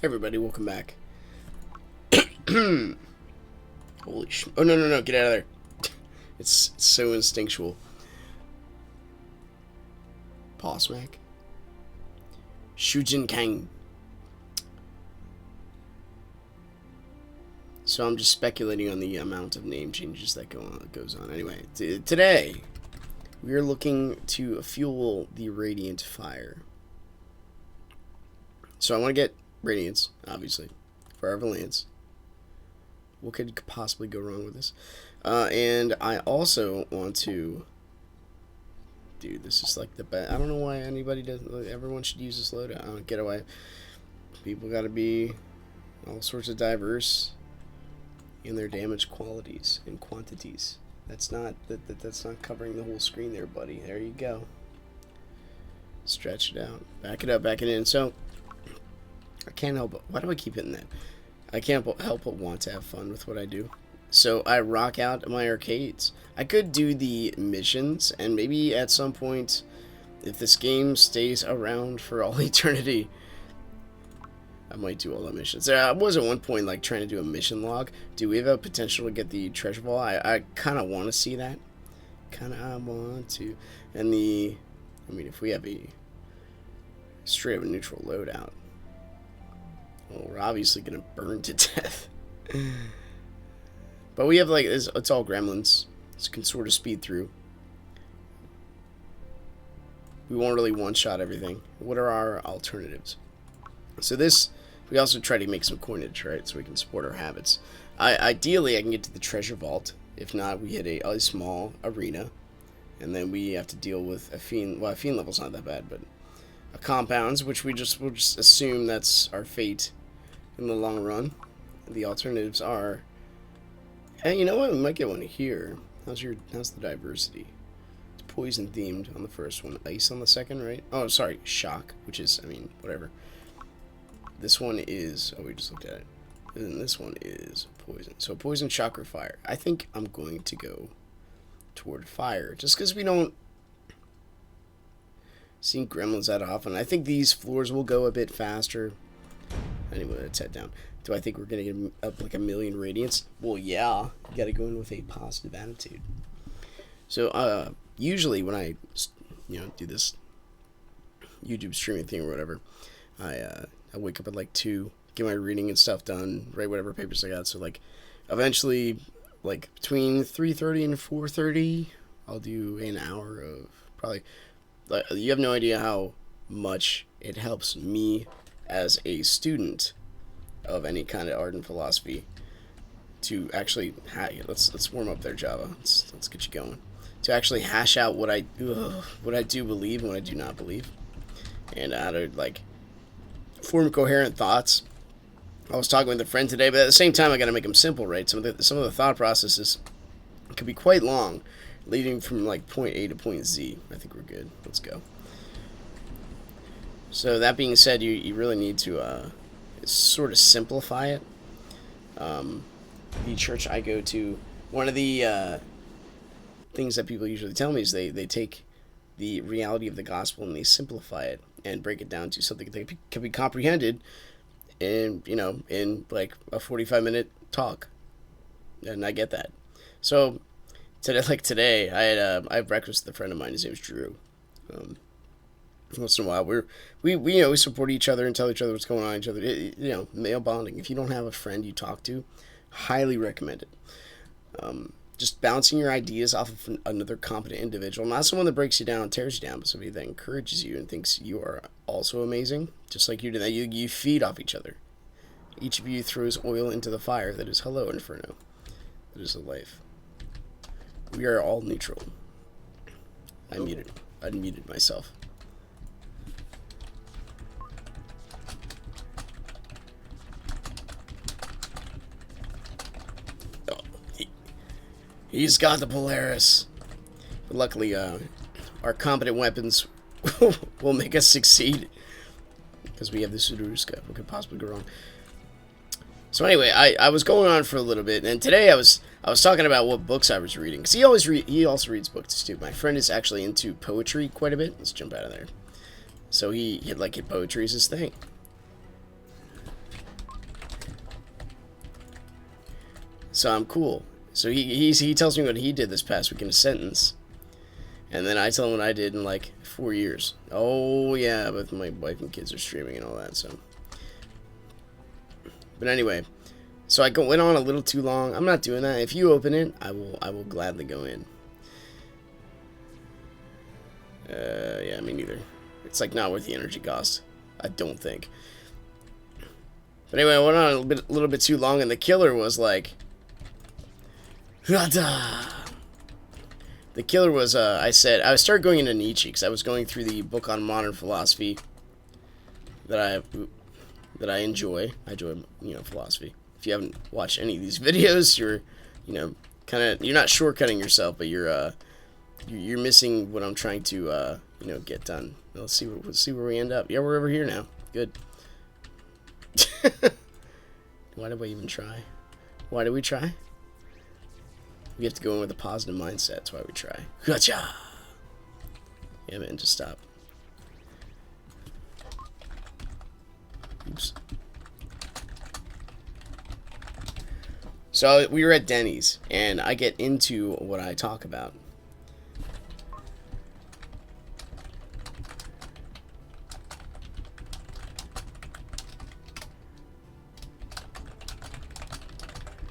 Everybody, welcome back. Holy sh... Oh, no, no, no, get out of there. It's so instinctual. Paw smack. Shujin Kang. So I'm just speculating on the amount of name changes that goes on. Anyway, today we are looking to fuel the Radiant Fire. So I want to get Radiance, obviously, for our Valance. What could possibly go wrong with this? And I also want to... Dude, this is like the best. I don't know why anybody doesn't... Like, everyone should use this loadout. I don't get away. People got to be all sorts of diverse in their damage qualities and quantities. That's not that's not covering the whole screen there, buddy. There you go. Stretch it out. Back it up, back it in. So, I can't help it. Why do I keep hitting that? I can't help but want to have fun with what I do. So I rock out my arcades. I could do the missions, and maybe at some point, if this game stays around for all eternity, I might do all the missions. I was at one point like trying to do a mission log. Do we have a potential to get the treasure vault? I kind of want to see that. I want to. And I mean, if we have a straight up neutral loadout, well, we're obviously going to burn to death. But we have, like, it's all gremlins. So you can sort of speed through. We won't really one-shot everything. What are our alternatives? So this, we also try to make some coinage, right? So we can support our habits. Ideally, I can get to the treasure vault. If not, we hit a small arena. And then we have to deal with a fiend. Well, a fiend level's not that bad, but a compounds, which we'll just assume that's our fate in the long run. The alternatives are, and you know what, we might get one here. How's the diversity? It's poison themed on the first one, ice on the second, right? Oh, sorry, shock, which is, I mean, whatever. This one is, oh, we just looked at it. And this one is poison. So poison, shock, or fire. I think I'm going to go toward fire, just because we don't see gremlins that often. I think these floors will go a bit faster. Anyway, let's head down. Do I think we're going to get up like 1,000,000 radiance? Well, yeah. You got to go in with a positive attitude. So, usually when I, do this YouTube streaming thing or whatever, I wake up at like 2, get my reading and stuff done, write whatever papers I got. So, like, eventually, like, between 3:30 and 4:30, I'll do an hour of probably... You have no idea how much it helps me as a student of any kind of art and philosophy to actually let's warm up there, Java. Let's get you going. To actually hash out what I do believe and what I do not believe, and how to like form coherent thoughts. I was talking with a friend today, but at the same time, I got to make them simple, right? Some of the thought processes could be quite long, leading from like point A to point Z. I think we're good. Let's go. So that being said, you really need to sort of simplify it. The church I go to, one of the things that people usually tell me is they take the reality of the gospel and they simplify it and break it down to something that can be comprehended in like a 45-minute talk. And I get that. So today I had breakfast with a friend of mine. His name's Drew. Once in a while, we support each other and tell each other what's going on. Each other, male bonding. If you don't have a friend you talk to, highly recommend it. Just bouncing your ideas off of another competent individual, not someone that breaks you down and tears you down, but somebody that encourages you and thinks you are also amazing, just like you do. That you feed off each other. Each of you throws oil into the fire that is hello Inferno. That is a life. We are all neutral. I unmuted myself. He's got the Polaris. But luckily, our competent weapons will make us succeed. Because we have the Sudoruska. What could possibly go wrong? So anyway, I was going on for a little bit. And today I was talking about what books I was reading. Because he also reads books too. My friend is actually into poetry quite a bit. Let's jump out of there. So he poetry is his thing. So I'm cool. So he tells me what he did this past week in a sentence. And then I tell him what I did in like 4 years. Oh yeah, but my wife and kids are streaming and all that, so. But anyway, so I went on a little too long. I'm not doing that. If you open it, I will gladly go in. Yeah, me neither. It's like not worth the energy cost. I don't think. But anyway, I went on a little bit too long, and the killer was like, the killer was, I started going into Nietzsche, because I was going through the book on modern philosophy that I enjoy. I enjoy, philosophy. If you haven't watched any of these videos, you're, you're not shortcutting yourself, but you're missing what I'm trying to, get done. Let's see where we end up. Yeah, we're over here now. Good. Why did we even try? Why did we try? We have to go in with a positive mindset. That's why we try. Gotcha! Yeah, man, just stop. Oops. So we were at Denny's, and I get into what I talk about.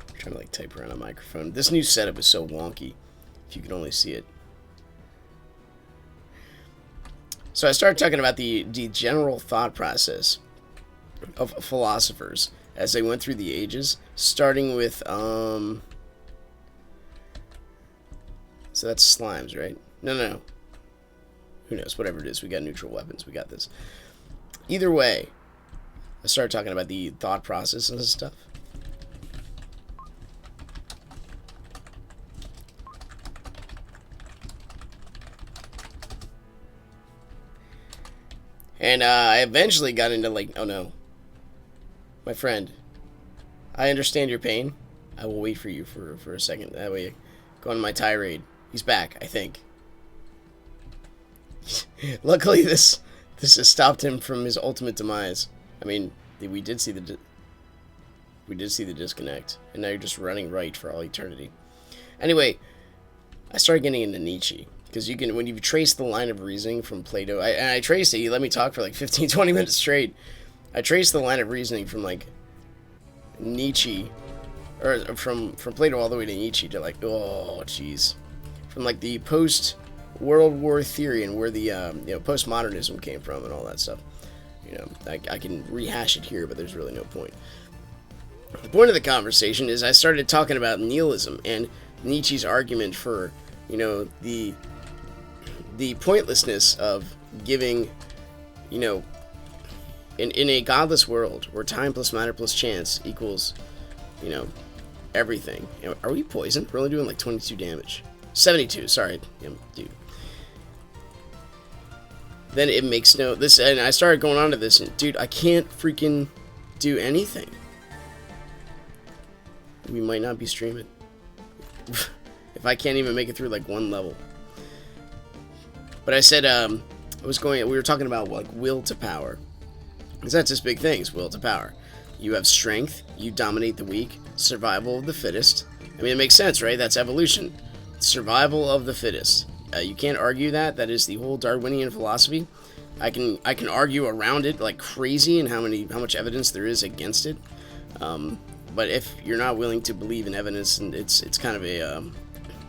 I'm trying to like type around a microphone. This new setup is so wonky, if you can only see it. So I started talking about the general thought process of philosophers as they went through the ages, starting with, so that's slimes, right? No. Who knows? Whatever it is, we got neutral weapons. We got this. Either way, I started talking about the thought process and stuff. And I eventually got into like, oh no. My friend, I understand your pain. I will wait for you for a second. That way, go on my tirade. He's back, I think. Luckily, this has stopped him from his ultimate demise. I mean, we did see the disconnect, and now you're just running right for all eternity. Anyway, I started getting into Nietzsche. Because you can, when you trace the line of reasoning from Plato, I traced it. He let me talk for like 15, 20 minutes straight. I traced the line of reasoning from like Nietzsche, or from Plato all the way to Nietzsche to like, oh jeez, from like the post-World War theory and where the postmodernism came from and all that stuff. I can rehash it here, but there's really no point. The point of the conversation is I started talking about nihilism and Nietzsche's argument for the pointlessness of giving, in a godless world where time plus matter plus chance equals, everything. Are we poisoned? We're only doing like 22 damage. 72, sorry. Dude. Then it makes and I started going on to this, and dude, I can't freaking do anything. We might not be streaming. If I can't even make it through like one level. But I said, we were talking about like will to power. Because that's this big thing, is will to power. You have strength, you dominate the weak, survival of the fittest. I mean, it makes sense, right? That's evolution. Survival of the fittest. You can't argue that. That is the whole Darwinian philosophy. I can argue around it like crazy and how much evidence there is against it. But if you're not willing to believe in evidence, and it's kind of a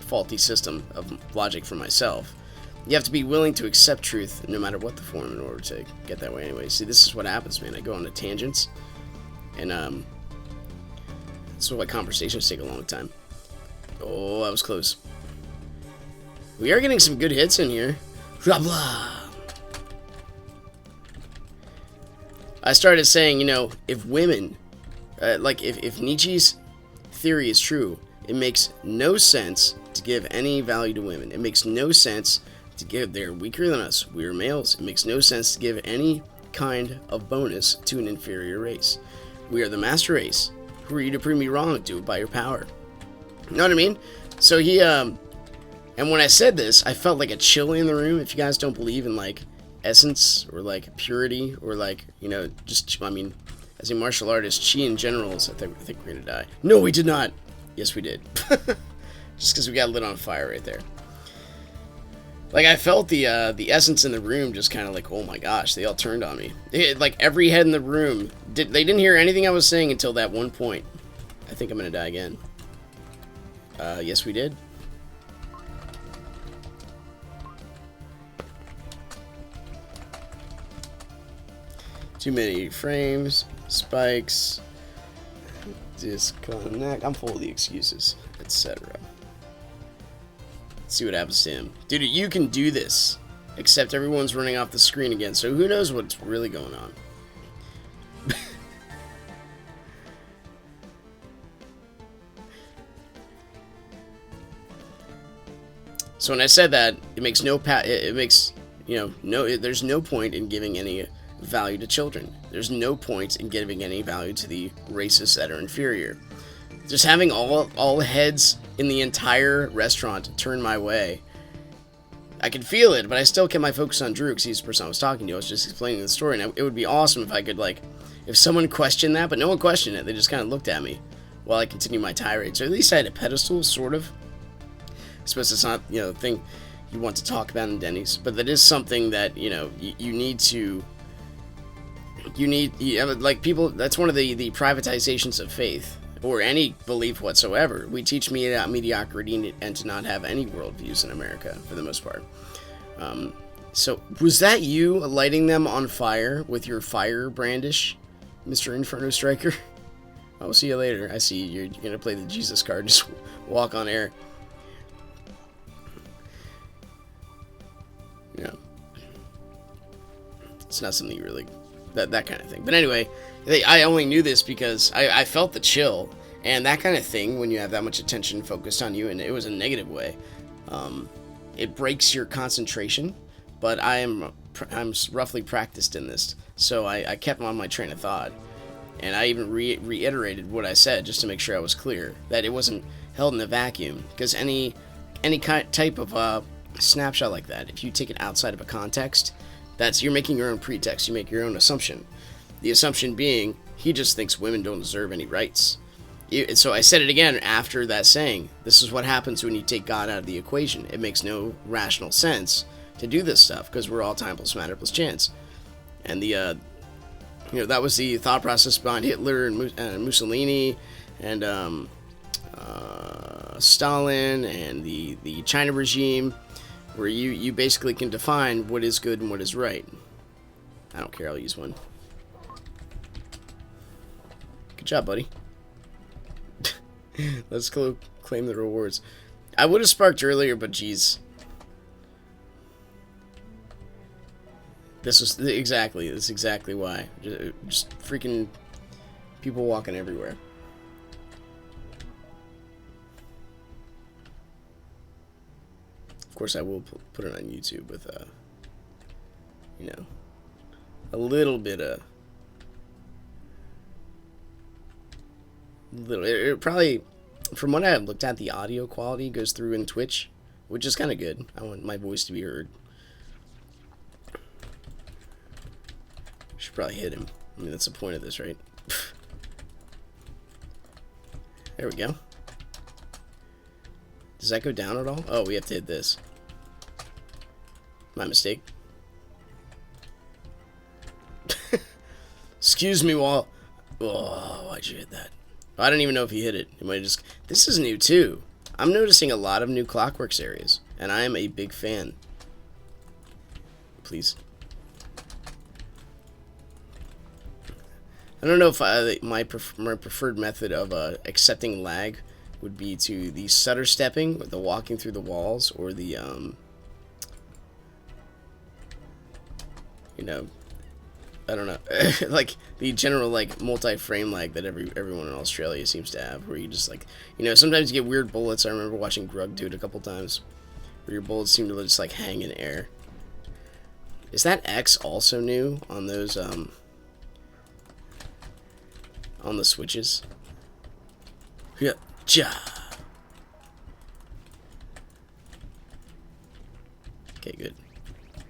faulty system of logic for myself. You have to be willing to accept truth no matter what the form in order to get that way anyway. See, this is what happens, man. I go on the tangents, and that's why conversations take a long time. Oh, that was close. We are getting some good hits in here. Blah, blah. I started saying, if women, if Nietzsche's theory is true, it makes no sense to give any value to women. It makes no sense to give, they're weaker than us. We're males. It makes no sense to give any kind of bonus to an inferior race. We are the master race. Who are you to prove me wrong? Do it by your power. You know what I mean? So he, and when I said this, I felt like a chill in the room. If you guys don't believe in like essence or like purity or like, just, I mean, as a martial artist, chi in general is, I think we're gonna die. No, we did not. Yes, we did. Just because we got lit on fire right there. Like, I felt the essence in the room just kind of like, oh my gosh, they all turned on me. Like, every head in the room, they didn't hear anything I was saying until that one point. I think I'm going to die again. Yes, we did. Too many frames, spikes, disconnect. I'm full of the excuses, etc. Let's see what happens to him. Dude, you can do this. Except everyone's running off the screen again, so who knows what's really going on. So when I said that, it makes there's no point in giving any value to children. There's no point in giving any value to the races that are inferior. Just having all heads in the entire restaurant turn my way. I could feel it, but I still kept my focus on Drew because he's the person I was talking to. I was just explaining the story, and it would be awesome if I could, like, if someone questioned that, but no one questioned it. They just kind of looked at me while I continued my tirade. So at least I had a pedestal, sort of. I suppose it's not, the thing you want to talk about in Denny's, but that is something that, you need to... like, people... That's one of the privatizations of faith, or any belief whatsoever. We teach mediocrity and to not have any worldviews in America, for the most part. So, was that you lighting them on fire with your fire brandish, Mr. Inferno Striker? I'll see you later. I see you're going to play the Jesus card, just walk on air. Yeah. It's not something you really... That kind of thing. But anyway, I only knew this because I felt the chill, and that kind of thing, when you have that much attention focused on you, and it was a negative way, it breaks your concentration, but I'm roughly practiced in this, so I kept on my train of thought, and I even reiterated what I said just to make sure I was clear, that it wasn't held in a vacuum, because any type of snapshot like that, if you take it outside of a context, you're making your own pretext. You make your own assumption. The assumption being, he just thinks women don't deserve any rights. So I said it again after that saying, this is what happens when you take God out of the equation. It makes no rational sense to do this stuff, because we're all time plus matter plus chance. And that was the thought process behind Hitler and Mussolini and Stalin and the China regime, where you basically can define what is good and what is right. I don't care, I'll use one. Good job, buddy. Let's claim the rewards. I would have sparked earlier, but geez. This is exactly why. Just freaking people walking everywhere. Of course, I will put it on YouTube with, a little bit of... It probably, from what I have looked at, the audio quality goes through in Twitch, which is kind of good. I want my voice to be heard. Should probably hit him. I mean, that's the point of this, right? There we go. Does that go down at all? Oh, we have to hit this. My mistake. Excuse me while... Oh, why'd you hit that? I don't even know if he hit it. He might have just... This is new, too. I'm noticing a lot of new Clockworks areas, and I am a big fan. Please. I don't know if my preferred method of accepting lag would be to the stutter stepping, the walking through the walls, or the, I don't know, like the general multi-frame lag that everyone in Australia seems to have, where you just sometimes you get weird bullets. I remember watching Grug do it a couple times, where your bullets seem to just hang in air. Is that X also new on those on the switches? Yeah. Okay, good.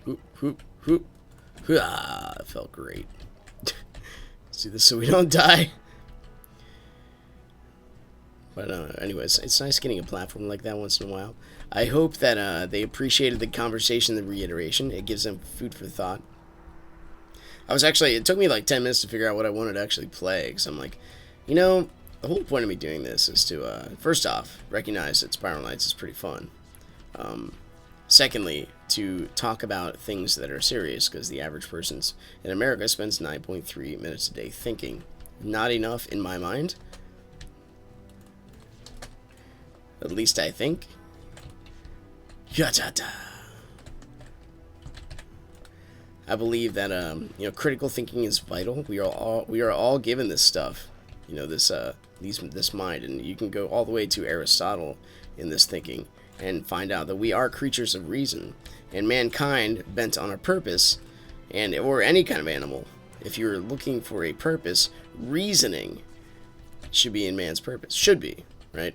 Hoop, hoop, hoop. Ah, that felt great. Let's do this so we don't die. But anyways, it's nice getting a platform like that once in a while. I hope that they appreciated the conversation, the reiteration. It gives them food for thought. It took me like 10 minutes to figure out what I wanted to actually play, because I'm like, the whole point of me doing this is to, first off, recognize that Spiral Knights is pretty fun. Secondly, to talk about things that are serious, because the average person in America spends 9.3 minutes a day thinking. Not enough in my mind. At least I think. Yata-ta. I believe that critical thinking is vital. We are all given this stuff, this mind, and you can go all the way to Aristotle in this thinking and find out that we are creatures of reason, and mankind bent on a purpose, or any kind of animal. If you're looking for a purpose, reasoning should be in man's purpose. Should be, right?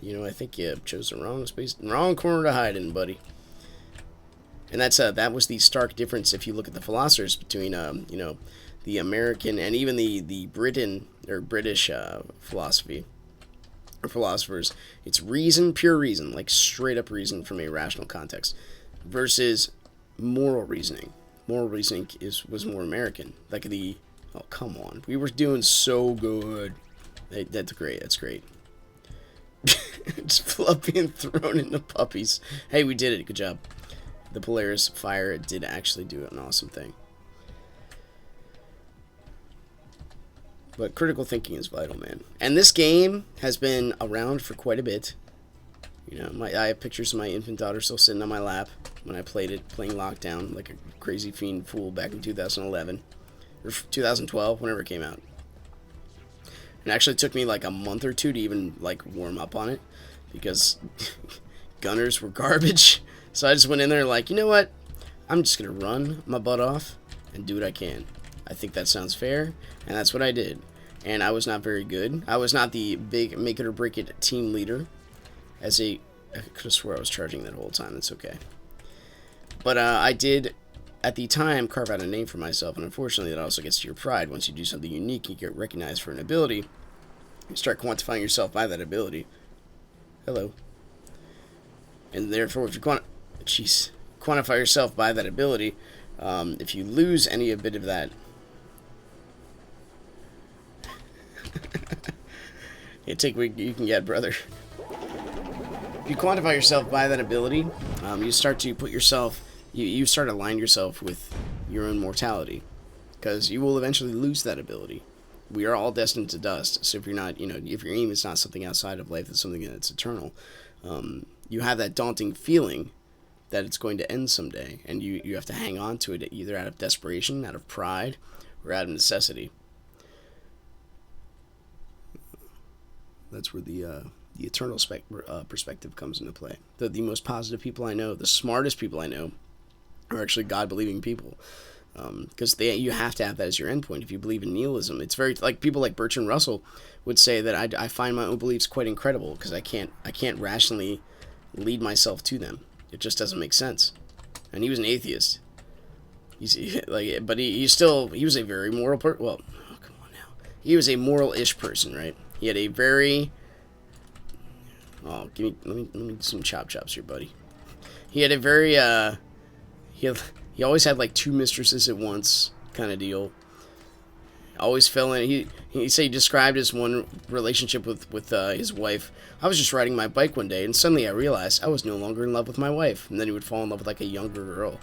I think you chose the wrong space, wrong corner to hide in, buddy. And that was the stark difference if you look at the philosophers between the American and even the Britain or British philosophy or philosophers. It's reason, pure reason, like straight up reason from a rational context, versus moral reasoning. Moral reasoning was more American. Like oh come on, we were doing so good. That's great. That's great. Just fluff being thrown into puppies. Hey, we did it. Good job. The Polaris fire did actually do an awesome thing. But critical thinking is vital, man. And this game has been around for quite a bit. I have pictures of my infant daughter still sitting on my lap when I played it, playing Lockdown like a crazy fiend fool back in 2011. Or 2012, whenever it came out. It actually took me like a month or two to even like warm up on it, because gunners were garbage. So I just went in there like, you know what? I'm just going to run my butt off and do what I can. I think that sounds fair, and that's what I did. And I was not very good. I was not the big make it or break it team leader. I could have swore I was charging that whole time. That's okay. But I did, at the time, carve out a name for myself, and unfortunately that also gets to your pride. Once you do something unique, you get recognized for an ability. You start quantifying yourself by that ability. Hello. And therefore, if you quantify yourself by that ability, if you lose any bit of that, take what you can get, brother. If you quantify yourself by that ability, you start to put yourself, you start to align yourself with your own mortality, because you will eventually lose that ability. We are all destined to dust. So if you're not, if your aim is not something outside of life, it's something that's eternal. You have that daunting feeling that it's going to end someday, and you have to hang on to it either out of desperation, out of pride, or out of necessity. That's where the eternal perspective comes into play. The most positive people I know, the smartest people I know, are actually God-believing people, because you have to have that as your endpoint. If you believe in nihilism, it's very like people like Bertrand Russell would say that I find my own beliefs quite incredible, because I can't rationally lead myself to them. It just doesn't make sense. And he was an atheist. But he was a very moral person. Well, oh, come on now. He was a moral-ish person, right? He had a very... Oh, let me do some chops here, buddy. He had a very, he always had like two mistresses at once kind of deal. Always fell in. He described his one relationship with his wife. I was just riding my bike one day, and suddenly I realized I was no longer in love with my wife. And then he would fall in love with like a younger girl.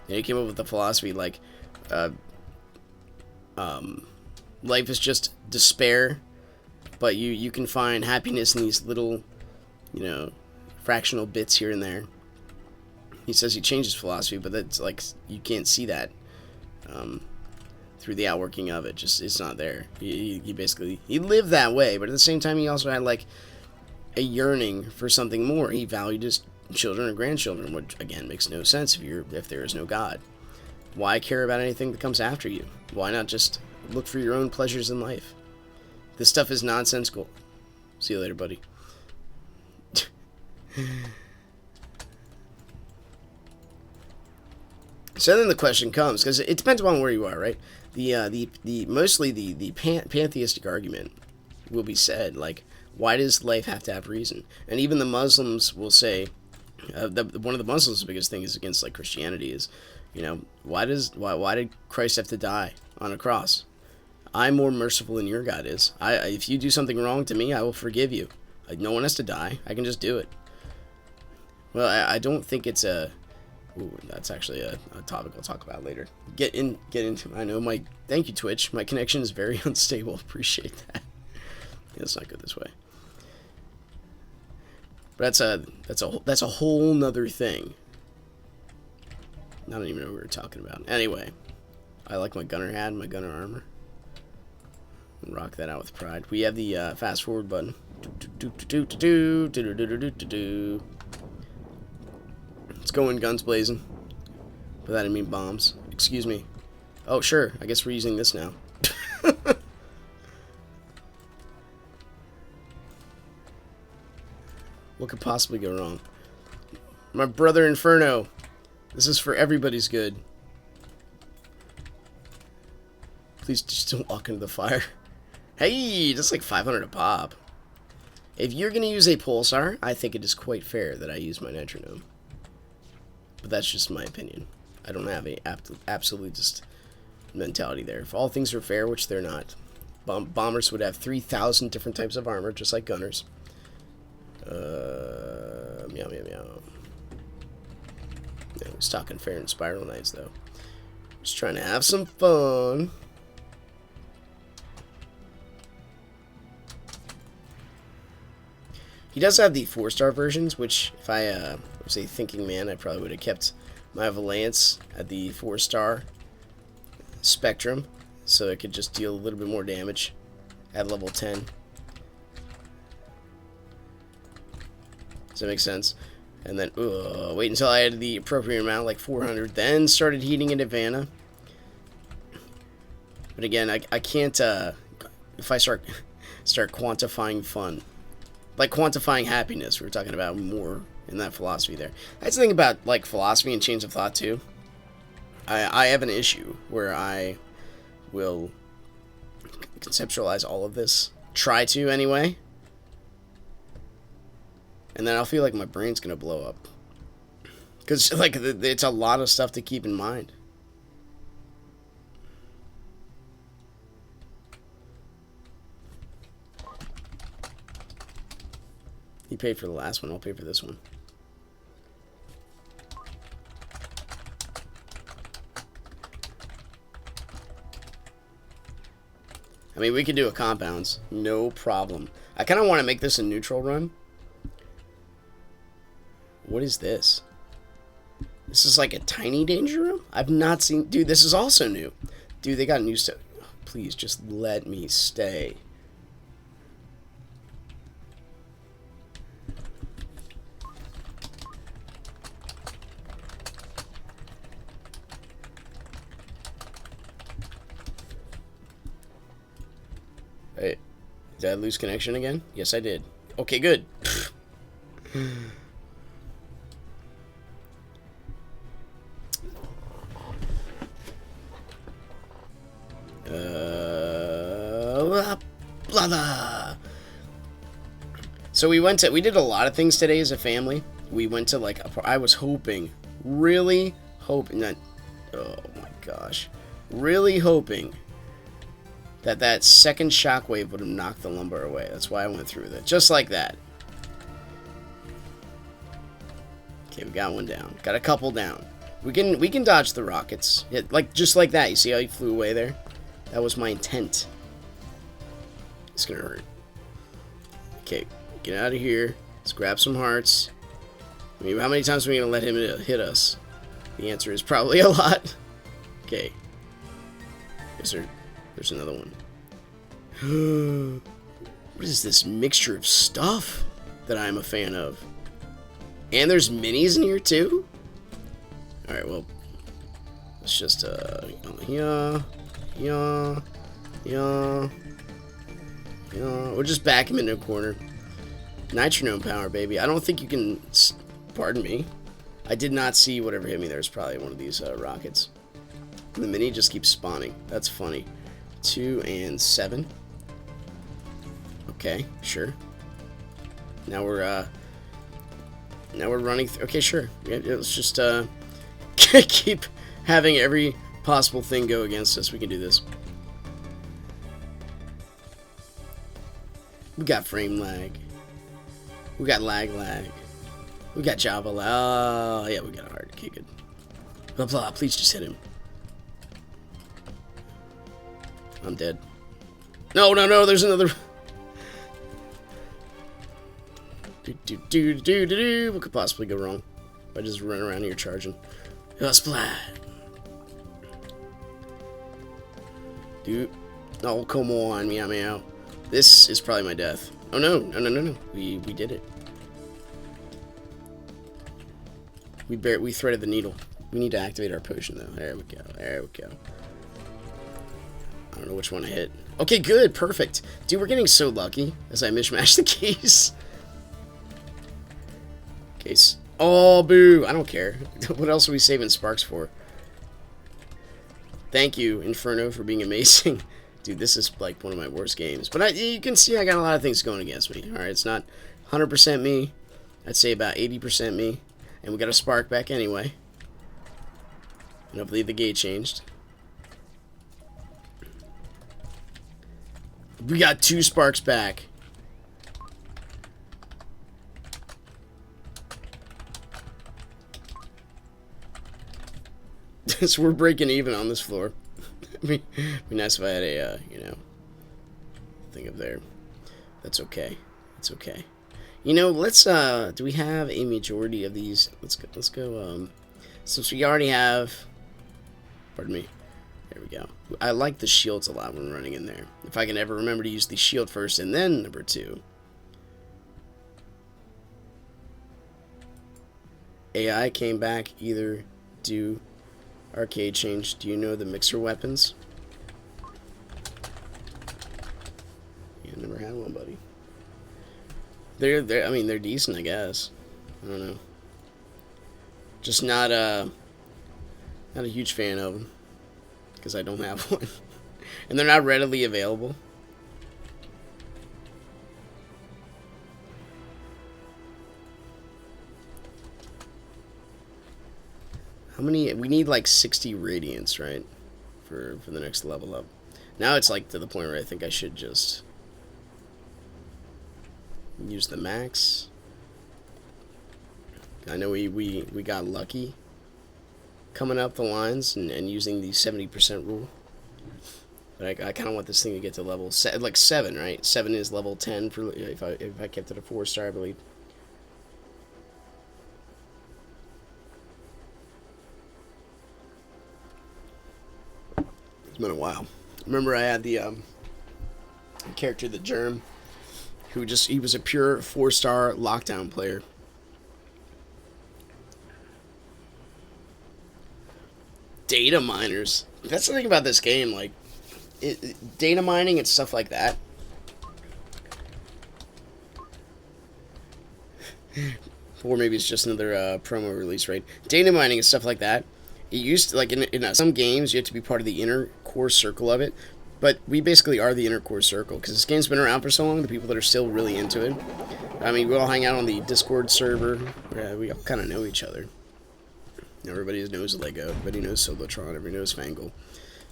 And he came up with the philosophy like, life is just despair, but you can find happiness in these little, fractional bits here and there. He says he changed his philosophy, but that's like, you can't see that through the outworking of it. Just, it's not there. He basically, he lived that way, but at the same time, he also had like a yearning for something more. He valued his children and grandchildren, which again makes no sense if there is no God. Why care about anything that comes after you? Why not just look for your own pleasures in life? This stuff is nonsensical. See you later, buddy. So then the question comes, because it depends upon where you are, right? Mostly the pantheistic argument will be said. Like, why does life have to have reason? And even the Muslims will say, one of the Muslims' biggest thing is against like Christianity is, why did Christ have to die on a cross? I'm more merciful than your God is. If you do something wrong to me, I will forgive you. Like, no one has to die. I can just do it. Well, I don't think it's a... Ooh, that's actually a topic I'll talk about later. Get into... I know my... Thank you, Twitch. My connection is very unstable. Appreciate that. Yeah, it's not good this way. But that's a whole nother thing. I don't even know what we were talking about. Anyway, I like my gunner hat and my gunner armor. Rock that out with pride. We have the fast forward button. Let's go in, guns blazing. By that I mean bombs. Excuse me. Oh, sure. I guess we're using this now. What could possibly go wrong? My brother Inferno. This is for everybody's good. Please just don't walk into the fire. Hey, that's like 500 a pop. If you're going to use a pulsar, I think it is quite fair that I use my metronome. But that's just my opinion. I don't have a absolutist mentality there. If all things are fair, which they're not, bombers would have 3,000 different types of armor, just like gunners. Meow, meow, meow. Yeah, he's talking fair and Spiral Knights, though. Just trying to have some fun. He does have the 4-star versions, which, if I was a thinking man, I probably would have kept my Valance at the 4-star spectrum, so it could just deal a little bit more damage at level 10. Does that make sense? And then, wait until I had the appropriate amount, like 400, then started heating it at Vanna. But again, I can't, if I start quantifying fun, like quantifying happiness, we were talking about more in that philosophy there. That's the thing about, like, philosophy and change of thought, too. I have an issue where I will conceptualize all of this, try to anyway, and then I'll feel like my brain's gonna blow up. Because, like, it's a lot of stuff to keep in mind. You paid for the last one, I'll pay for this one. I mean, we could do a compounds, no problem. I kind of want to make this a neutral run. What is this? This is like a tiny danger room? I've not seen... Dude, this is also new. Dude, they got new stuff. Please, just let me stay. Hey, did I lose connection again? Yes, I did. Okay, good. Blah, blah. So we did a lot of things today as a family. We went to, like, I was hoping, really hoping that, oh my gosh, really hoping that second shockwave would have knocked the lumbar away. That's why I went through with it. Just like that. Okay, we got one down. Got a couple down. We can dodge the rockets. Yeah, just like that. You see how he flew away there? That was my intent. It's gonna hurt. Okay, get out of here. Let's grab some hearts. I mean, how many times are we gonna let him hit us? The answer is probably a lot. Okay. There's another one. What is this mixture of stuff that I'm a fan of? And there's minis in here too? Alright, well, let's just, yeah. We'll just back him into a corner. Nitronome power, baby. I don't think you can... Pardon me. I did not see whatever hit me there. It's probably one of these rockets. The mini just keeps spawning. That's funny. 2 and 7. Okay, sure. Now we're running. Okay, sure. Yeah, let's just keep having every possible thing go against us. We can do this. We got frame lag. We got lag. We got Java lag. Oh, yeah, we got a hard. Okay, good. Blah, blah. Please just hit him. I'm dead. No, there's another. What could possibly go wrong? If I just run around here charging. Oh, splat. Dude. Oh, come on, meow meow. This is probably my death. Oh no. We did it. We threaded the needle. We need to activate our potion though. There we go. I don't know which one to hit. Okay, good, perfect. Dude, we're getting so lucky as I mishmash the keys. Case. Oh, boo. I don't care. What else are we saving sparks for? Thank you, Inferno, for being amazing. Dude, this is like one of my worst games. But you can see I got a lot of things going against me. Alright, it's not 100% me. I'd say about 80% me. And we got a spark back anyway. And hopefully the gate changed. We got 2 sparks back. So we're breaking even on this floor. It'd be nice if I had a, you know, thing up there. That's okay. It's okay. You know, let's, do we have a majority of these? Let's go, since we already have, pardon me. There we go. I like the shields a lot when running in there. If I can ever remember to use the shield first and then number 2. AI came back, either do arcade change. Do you know the mixer weapons? Yeah, never had one, buddy. I mean, they're decent, I guess. I don't know. Just not a huge fan of them. Because I don't have one. And they're not readily available. How many? We need like 60 radiants, right? For the next level up. Now it's like to the point where I think I should just use the max. I know we got lucky coming up the lines and using the 70% rule. But I kind of want this thing to get to level like 7, right? 7 is level 10 for if I kept it a 4-star, I believe. It's been a while. Remember, I had the character, the Germ, he was a pure 4-star lockdown player. Data miners. That's the thing about this game, like, data mining and stuff like that. Or maybe it's just another promo release, right? Data mining and stuff like that. It used to, like, in some games, you have to be part of the inner core circle of it. But we basically are the inner core circle, because this game's been around for so long, the people that are still really into it. I mean, we all hang out on the Discord server. We all kind of know each other. Everybody knows Lego. Everybody knows Solotron. Everybody knows Fangle.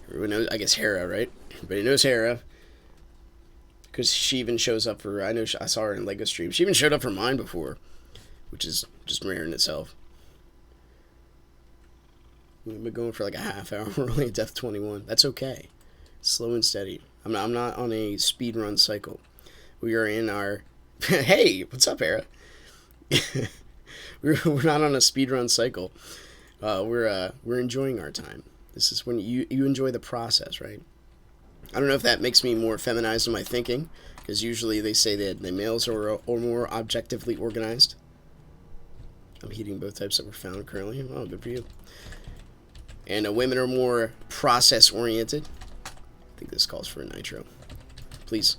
Everybody knows, I guess, Hera, right? Everybody knows Hera. Because she even shows up for, I saw her in Lego stream. She even showed up for mine before. Which is just rare in itself. We've been going for like a half hour. We're only at Death 21. That's okay. Slow and steady. I'm not on a speed run cycle. We are in our... Hey, what's up, Hera? We're not on a speed run cycle. We're enjoying our time. This is when you enjoy the process, right? I don't know if that makes me more feminized in my thinking, because usually they say that the males are more objectively organized. I'm heating both types that were found currently. Oh, good for you. And women are more process oriented. I think this calls for a nitro. Please.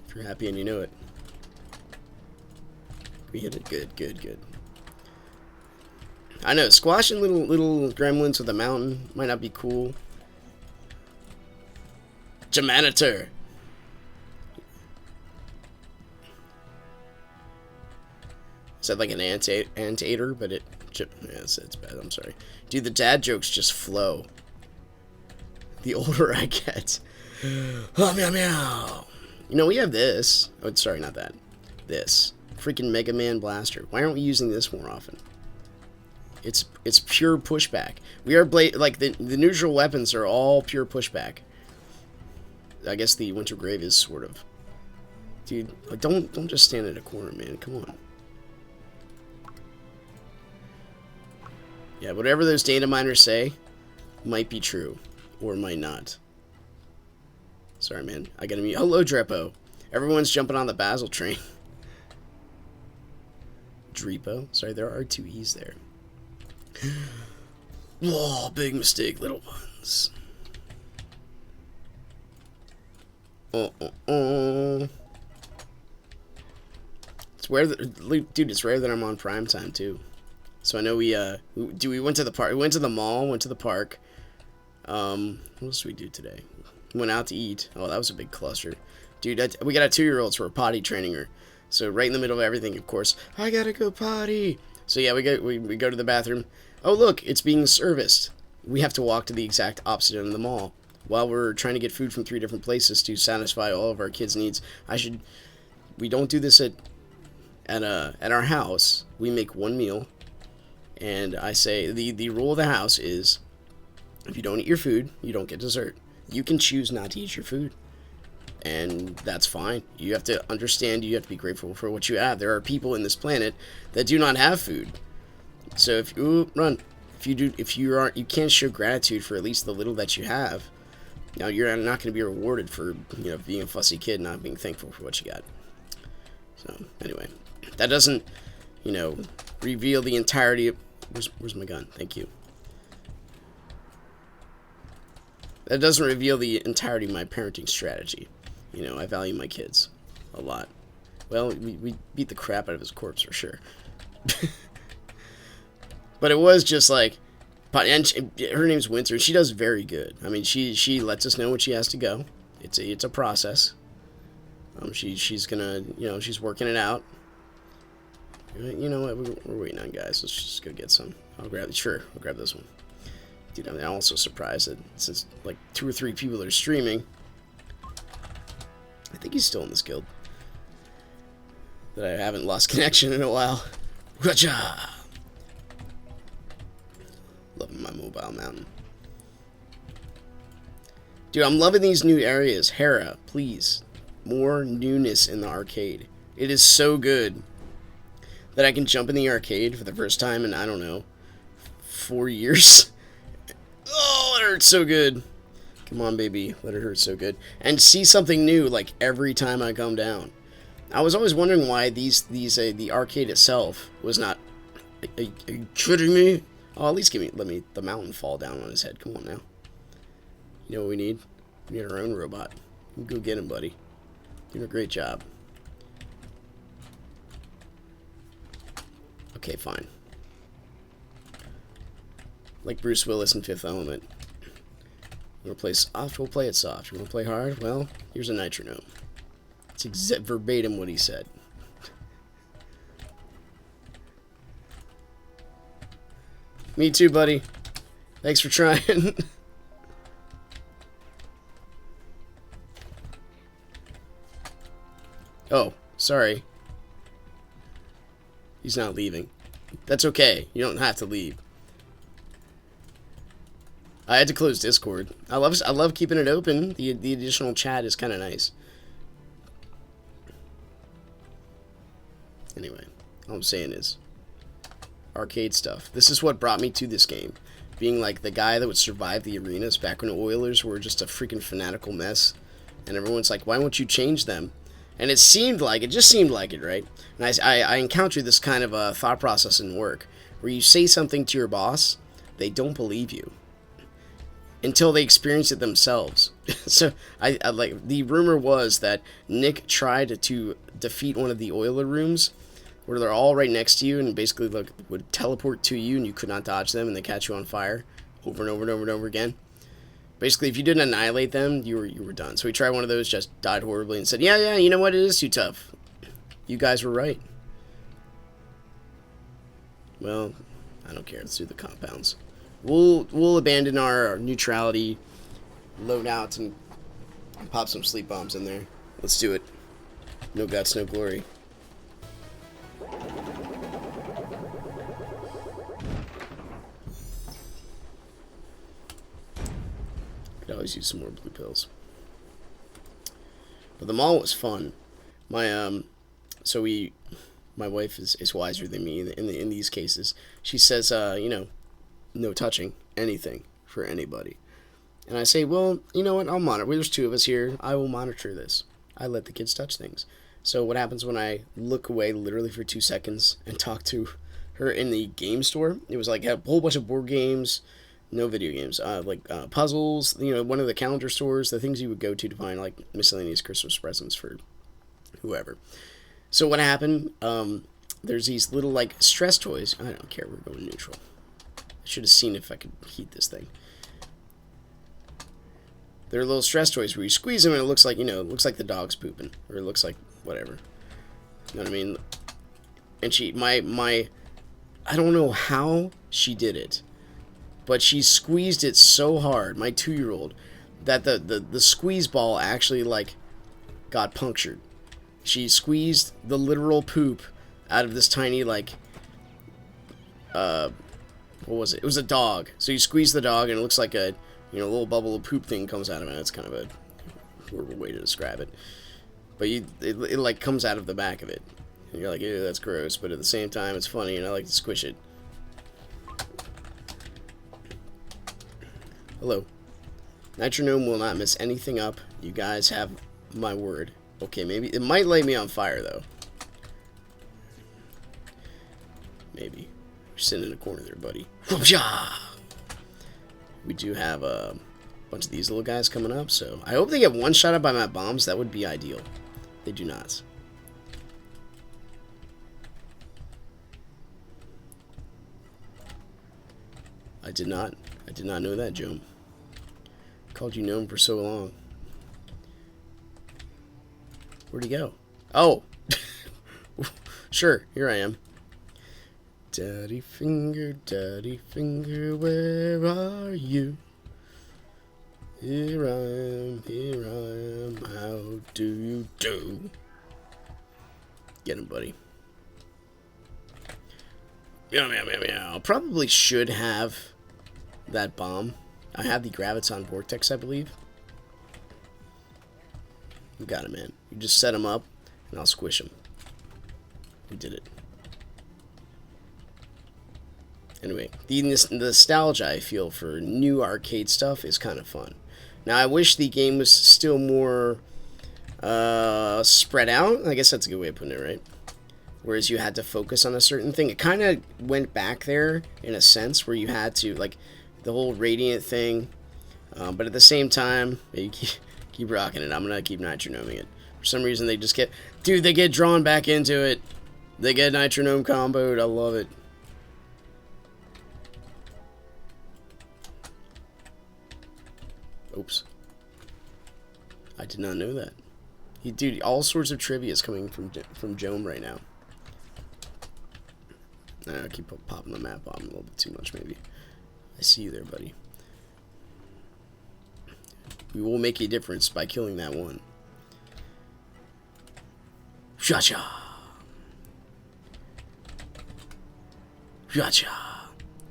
If you're happy and you know it. We hit it. Good. I know, squashing little gremlins with a mountain might not be cool. Jamanitor. Is that like an anteater? But it... Yeah, it's bad. I'm sorry. Dude, the dad jokes just flow. The older I get. Oh, meow, meow. You know, we have this. Oh, sorry, not that. This. Freaking Mega Man Blaster. Why aren't we using this more often? It's pure pushback. We are like the neutral weapons are all pure pushback. I guess the Winter Grave is sort of. Dude, like don't just stand in a corner, man. Come on. Yeah, whatever those data miners say might be true or might not. Sorry, man. I gotta mute. Hello, Drepo. Everyone's jumping on the Basil train. Drepo? Sorry, there are two E's there. Whoa, big mistake, little ones. It's rare that, dude, it's rare that I'm on prime time too. So I know we went to the park, we went to the mall, went to the park. What else did we do today? Went out to eat. Oh, that was a big cluster. Dude, we got a 2-year-old, so we're potty training her. So right in the middle of everything, of course, I gotta go potty. So yeah, we go to the bathroom. Oh look, it's being serviced. We have to walk to the exact opposite end of the mall while we're trying to get food from 3 different places to satisfy all of our kids' needs. We don't do this at our house. We make one meal, and I say the rule of the house is if you don't eat your food, you don't get dessert. You can choose not to eat your food. And that's fine. You have to understand, you have to be grateful for what you have. There are people in this planet that do not have food. So if you you can't show gratitude for at least the little that you have, now you're not going to be rewarded for, you know, being a fussy kid, not being thankful for what you got. So anyway, that doesn't, you know, reveal the entirety of, where's my gun? Thank you. That doesn't reveal the entirety of my parenting strategy. You know, I value my kids a lot. Well, we beat the crap out of his corpse for sure. But it was just like, and her name's Winter. She does very good. I mean, she lets us know when she has to go. It's a process. She's gonna, you know, she's working it out. You know what? We're waiting on guys. Let's just go get some. I'll grab this one. Dude, I'm also surprised that since like 2 or 3 people are streaming, I think he's still in this guild, that I haven't lost connection in a while. Gotcha! Loving my mobile mountain. Dude, I'm loving these new areas. Hera, please. More newness in the arcade. It is so good that I can jump in the arcade for the first time in, I don't know, 4 years. Oh, it hurts so good. Come on, baby. Let it hurt so good. And see something new, like, every time I come down. I was always wondering why the arcade itself was not... Are you kidding me? Oh, at least let me the mountain fall down on his head. Come on now. You know what we need? We need our own robot. Go get him, buddy. Doing a great job. Okay, fine. Like Bruce Willis in Fifth Element. You want to play soft? We'll play it soft. You want to play hard? Well, here's a nitronome. It's verbatim what he said. Me too, buddy. Thanks for trying. Oh, sorry. He's not leaving. That's okay. You don't have to leave. I had to close Discord. I love keeping it open. The additional chat is kind of nice. Anyway, all I'm saying is arcade stuff. This is what brought me to this game. Being like the guy that would survive the arenas back when the Oilers were just a freaking fanatical mess. And everyone's like, why won't you change them? And it just seemed like it, right? And I encountered this kind of thought process in work, where you say something to your boss, they don't believe you until they experience it themselves. So I like, the rumor was that Nick tried to defeat one of the Oiler rooms, where they're all right next to you, and basically would teleport to you, and you could not dodge them, and they catch you on fire over and over and over and over again. Basically, if you didn't annihilate them, you were done. So he tried one of those, just died horribly, and said, yeah, you know what, it is too tough. You guys were right. Well, I don't care. Let's do the compounds. We'll abandon our neutrality loadouts and pop some sleep bombs in there. Let's do it. No guts, no glory. Could always use some more blue pills. But the mall was fun. My my wife is wiser than me in these cases. She says, no touching anything for anybody. And I say, well, you know what? I'll monitor. Well, there's two of us here. I will monitor this. I let the kids touch things. So what happens when I look away literally for 2 seconds and talk to her in the game store? It was like a whole bunch of board games, no video games, puzzles. One of the calendar stores, the things you would go to find like miscellaneous Christmas presents for whoever. So what happened? There's these little like stress toys. I don't care. We're going neutral. I should have seen if I could heat this thing. They're little stress toys where you squeeze them and it looks like, it looks like the dog's pooping. Or it looks like whatever. You know what I mean? And I don't know how she did it. But she squeezed it so hard, my 2-year-old, that the squeeze ball actually, like, got punctured. She squeezed the literal poop out of this tiny, like, what was it? It was a dog. So you squeeze the dog and it looks like a little bubble of poop thing comes out of it. It's kind of a horrible way to describe it. But it like comes out of the back of it. And you're like, ew, that's gross. But at the same time, it's funny and I like to squish it. Hello. Nitronome will not mess anything up. You guys have my word. Okay, maybe it might light me on fire though. Maybe. You're sitting in a corner there, buddy. We do have a bunch of these little guys coming up, so I hope they get one shot up by my bombs. That would be ideal. They do not. I did not know that, Joe. Called you gnome for so long. Where'd he go? Oh! Sure, here I am. Daddy finger, where are you? Here I am, how do you do? Get him, buddy. Meow. Probably should have that bomb. I have the Graviton Vortex, I believe. You got it, man. You just set him up, and I'll squish him. We did it. Anyway, the nostalgia I feel for new arcade stuff is kind of fun. Now, I wish the game was still more spread out. I guess that's a good way of putting it, right? Whereas you had to focus on a certain thing. It kind of went back there in a sense where you had to, like, the whole Radiant thing. But at the same time, you keep rocking it. I'm going to keep nitronoming it. For some reason, they just get... Dude, they get drawn back into it. They get nitronome comboed. I love it. Oops. I did not know that. Dude, all sorts of trivia is coming from Jome right now. I keep popping the map on a little bit too much, maybe. I see you there, buddy. We will make a difference by killing that one. Gotcha.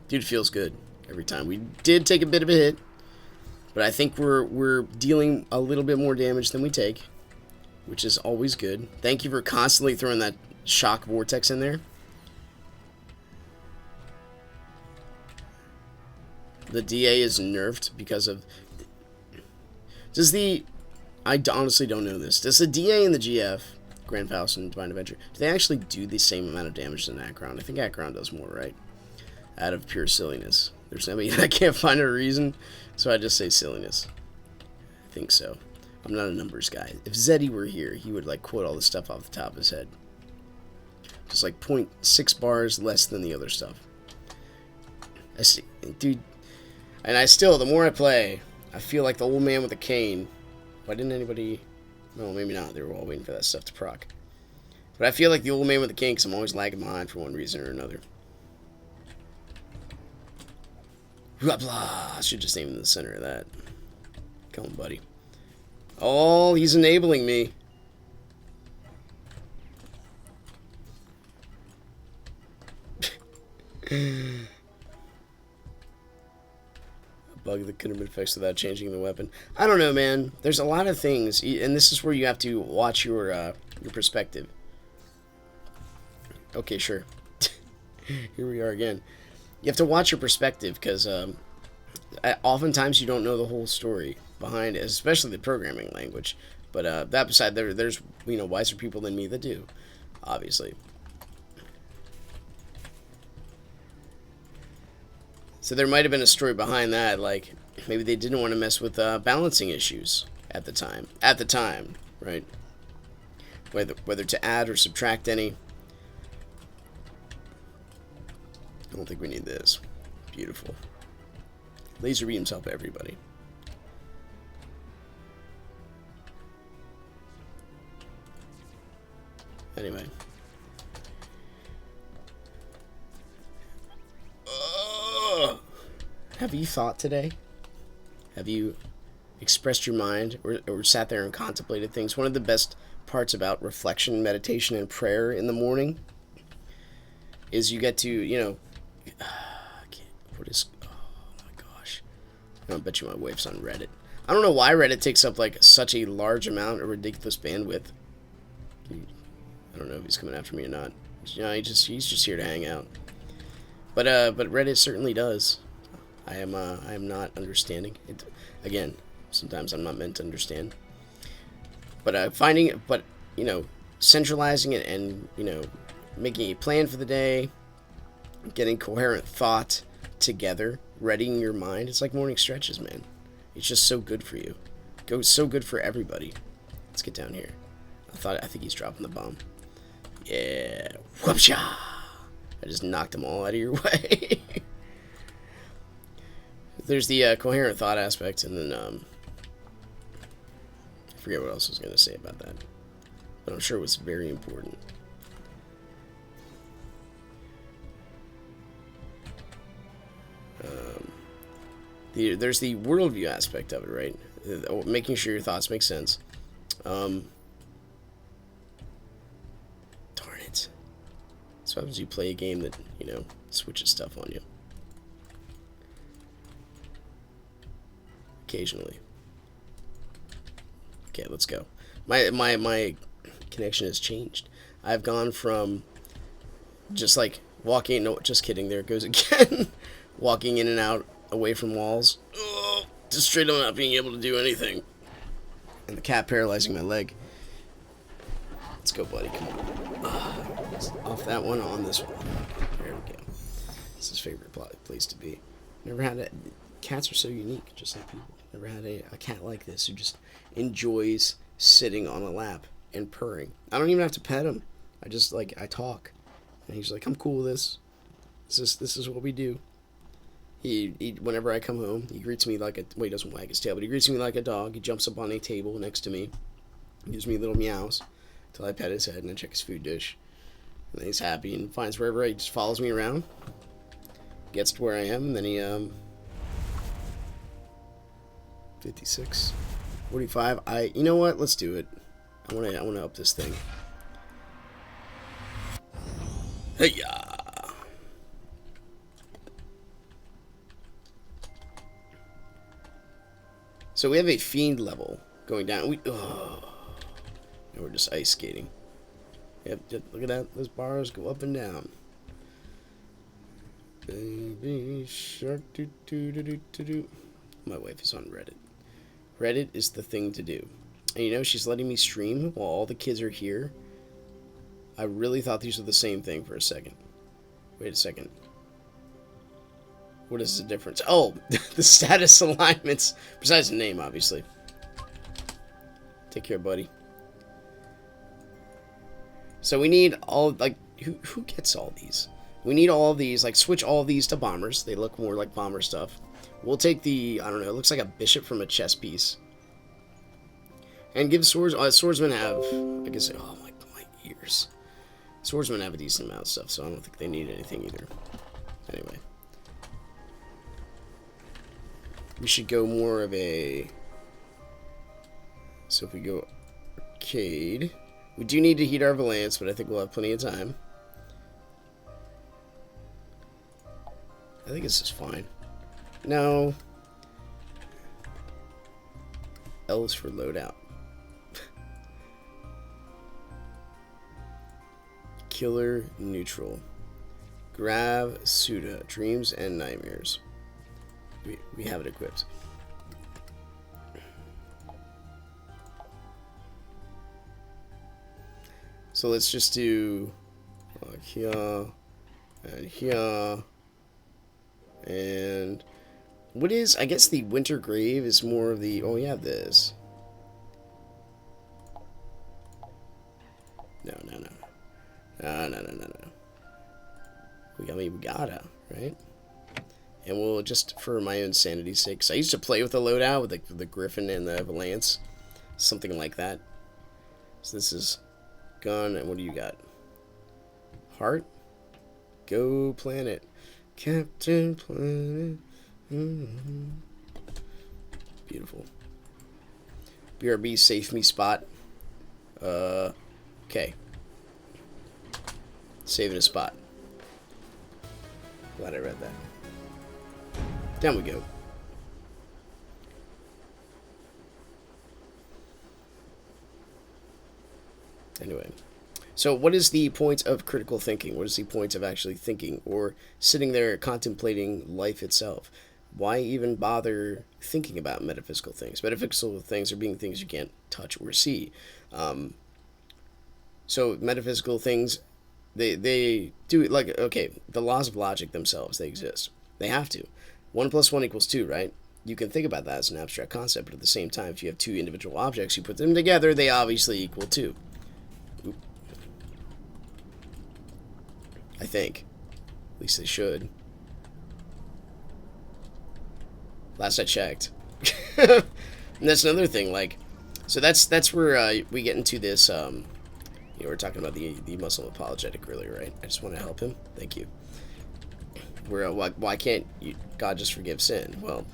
Dude, it feels good every time. We did take a bit of a hit, but I think we're dealing a little bit more damage than we take, which is always good. Thank you for constantly throwing that shock vortex in there. The DA is nerfed because of... I honestly don't know this. Does the DA and the GF, Grand Faust and Divine Adventure, do they actually do the same amount of damage than Akron? I think Akron does more, right? Out of pure silliness. I can't find a reason, so I just say silliness. I think so. I'm not a numbers guy. If Zeddy were here, he would like quote all this stuff off the top of his head. Just like 0.6 bars less than the other stuff. I see, dude. And the more I play, I feel like the old man with the cane. Why didn't anybody... No, maybe not. They were all waiting for that stuff to proc. But I feel like the old man with the cane because I'm always lagging behind for one reason or another. Blah, blah. I should just aim in the center of that. Come on, buddy. Oh, he's enabling me. A bug that could have been fixed without changing the weapon. I don't know, man. There's a lot of things, and this is where you have to watch your perspective. Okay, sure. Here we are again. You have to watch your perspective, because oftentimes you don't know the whole story behind it, especially the programming language. But that beside, there's wiser people than me that do, obviously. So there might have been a story behind that, like maybe they didn't want to mess with balancing issues at the time. At the time, right? Whether to add or subtract any. I don't think we need this. Beautiful. Laser beams help everybody. Anyway. Have you thought today? Have you expressed your mind or sat there and contemplated things? One of the best parts about reflection, meditation, and prayer in the morning is you get to, what is, oh my gosh. I bet you my wife's on Reddit. I don't know why Reddit takes up like such a large amount of ridiculous bandwidth. I don't know if he's coming after me or not. He's just here to hang out. But Reddit certainly does. I am not understanding it. Again, sometimes I'm not meant to understand. But centralizing it and making a plan for the day, getting coherent thought together, readying your mind. It's like morning stretches, man. It's just so good for you. So good for everybody. Let's get down here. I think he's dropping the bomb. Yeah, whoopsha! I just knocked them all out of your way. There's the coherent thought aspect, and then I forget what else I was going to say about that, but I'm sure it was very important. There's the worldview aspect of it, right? Making sure your thoughts make sense. Darn it. So what happens you play a game that, switches stuff on you. Occasionally. Okay, let's go. My connection has changed. I've gone from just like walking, no, just kidding, there it goes again. Walking in and out away from walls. Oh, just straight up not being able to do anything. And the cat paralyzing my leg. Let's go, buddy, come on. Off that one, on this one. There we go. It's his favorite place to be. Never had it. Cats are so unique, just like people. Never had a cat like this who just enjoys sitting on a lap and purring. I don't even have to pet him. I talk. And he's like, I'm cool with this. This is what we do. He whenever I come home, he greets me like he doesn't wag his tail, but he greets me like a dog. He jumps up on a table next to me, gives me little meows until I pet his head and I check his food dish. And then he's happy and finds wherever he just follows me around, gets to where I am, and then he 56, 45. You know what? Let's do it. I wanna up this thing. Hey-ya! So we have a fiend level going down. Now we're just ice skating. Yep, look at that. Those bars go up and down. Baby shark doo doo doo doo doo doo. My wife is on Reddit. Reddit is the thing to do. And she's letting me stream while all the kids are here. I really thought these were the same thing for a second. Wait a second. What is the difference? Oh, the status alignments. Besides the name, obviously. Take care, buddy. So we need all, like, who gets all these? We need all of these, like, switch all of these to bombers. They look more like bomber stuff. We'll take the, I don't know, it looks like a bishop from a chess piece. And give swordsmen have, I guess, oh my ears. Swordsmen have a decent amount of stuff, so I don't think they need anything either. Anyway. we should go more of a... So if we go arcade... We do need to heat our Valance, but I think we'll have plenty of time. I think this is fine. No. L is for loadout. Killer neutral. Grav Suda. Dreams and nightmares. We have it equipped. So let's just do here and here. And what is, I guess the Winter Grave is more of the, oh yeah, this. No. We gotta, right? And we'll just, for my own sanity's sake, so I used to play with the loadout with the Griffin and the Valance. Something like that. So this is gun, and what do you got? Heart? Go Planet. Captain Planet. Beautiful. BRB, safe me spot. Okay. Saving a spot. Glad I read that. Down we go. Anyway. So what is the point of critical thinking? What is the point of actually thinking or sitting there contemplating life itself? Why even bother thinking about metaphysical things? Metaphysical things are being things you can't touch or see. So metaphysical things, they do, like, okay, the laws of logic themselves, they exist. They have to. 1 + 1 = 2, right? You can think about that as an abstract concept, but at the same time, if you have two individual objects, you put them together, they obviously equal 2. Oop. I think. At least they should. Last I checked. And that's another thing, like, so that's where we get into this, you know, we were talking about the Muslim apologetic earlier, right? I just want to help him. Thank you. Where, why can't God just forgive sin? Well,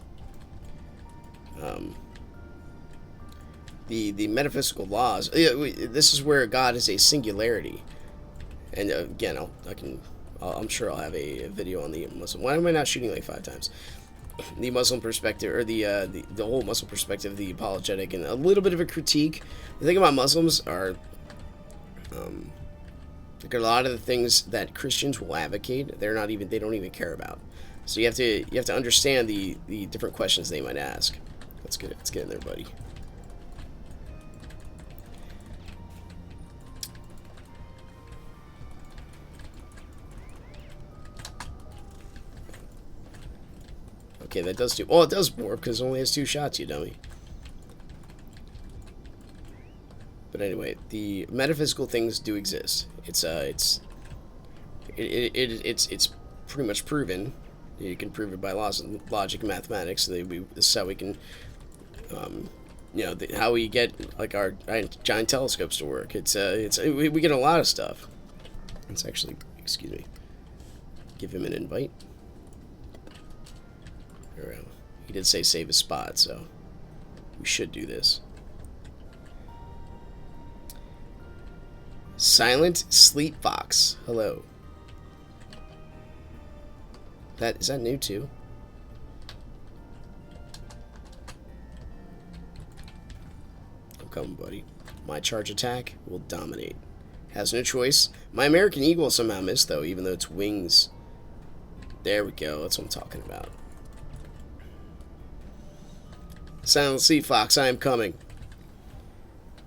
the metaphysical laws, this is where God is a singularity. And again, I'm sure I'll have a video on the Muslim. Why am I not shooting like 5 times? The Muslim perspective, or the whole Muslim perspective, the apologetic, and a little bit of a critique. The thing about Muslims are, like a lot of the things that Christians will advocate, they don't even care about. So you have to understand the different questions they might ask. Let's get in there, buddy. Okay, that does do. Oh, it does warp because it only has 2 shots, you dummy. But anyway, the metaphysical things do exist. It's pretty much proven. You can prove it by laws of logic and mathematics. This is how we can, you know, how we get like our giant telescopes to work. We get a lot of stuff. Let's actually, excuse me, give him an invite. He did say save a spot, so we should do this. Silent Sleep Fox. Hello. Is that new too? I'm coming, buddy. My charge attack will dominate. Has no choice. My American Eagle somehow missed though, even though its wings. There we go. That's what I'm talking about. Silent Sleep Fox, I am coming.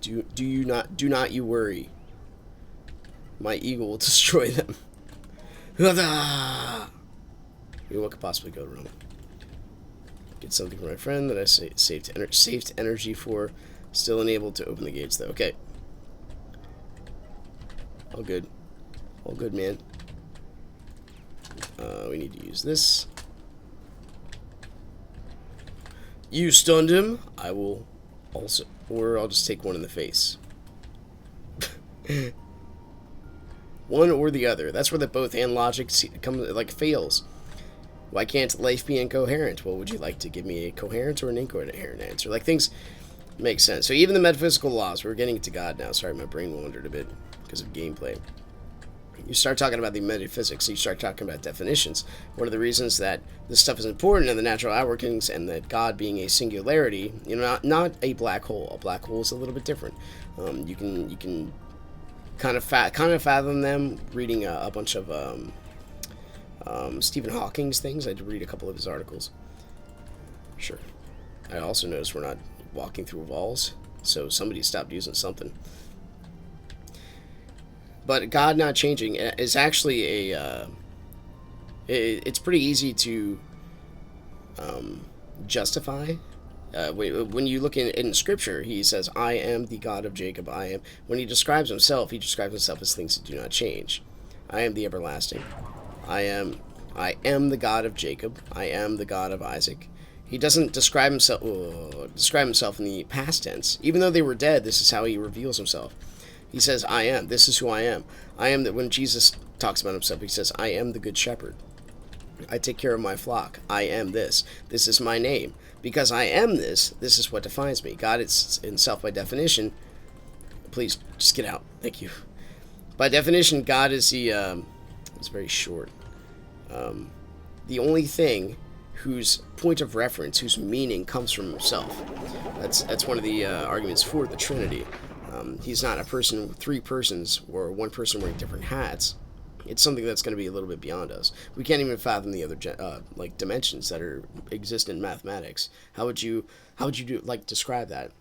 Do not you worry. My eagle will destroy them. What could possibly go wrong? Get something from my friend that I saved energy for. Still unable to open the gates though. Okay. All good. All good, man. We need to use this. You stunned him. I will also, or I'll just take one in the face. One or the other. That's where the both and logic fails. Why can't life be incoherent? Well, would you like to give me a coherent or an incoherent answer? Like, things make sense. So even the metaphysical laws, we're getting to God now. Sorry, my brain wandered a bit because of gameplay. You start talking about the metaphysics, you start talking about definitions. One of the reasons that this stuff is important in the natural outworkings and that God being a singularity, not a black hole. A black hole is a little bit different. You can kind of fathom them reading a bunch of Stephen Hawking's things. I did read a couple of his articles. Sure. I also noticed we're not walking through walls, so somebody stopped using something. But God not changing is actually it's pretty easy to justify. When you look in Scripture, he says, "I am the God of Jacob. I am." When he describes himself as things that do not change. I am the everlasting. I am the God of Jacob. I am the God of Isaac. He doesn't describe himself in the past tense. Even though they were dead, this is how he reveals himself. He says, I am. This is who I am. I am that. When Jesus talks about himself, he says, I am the good shepherd. I take care of my flock. I am this. This is my name. Because I am this is what defines me. God is himself by definition. Please, just get out. Thank you. By definition, God is it's very short. The only thing whose point of reference, whose meaning comes from himself. That's one of the arguments for the Trinity. He's not a person with three persons or one person wearing different hats. It's something that's going to be a little bit beyond us. We can't even fathom the other dimensions that exist in mathematics. How would you describe that?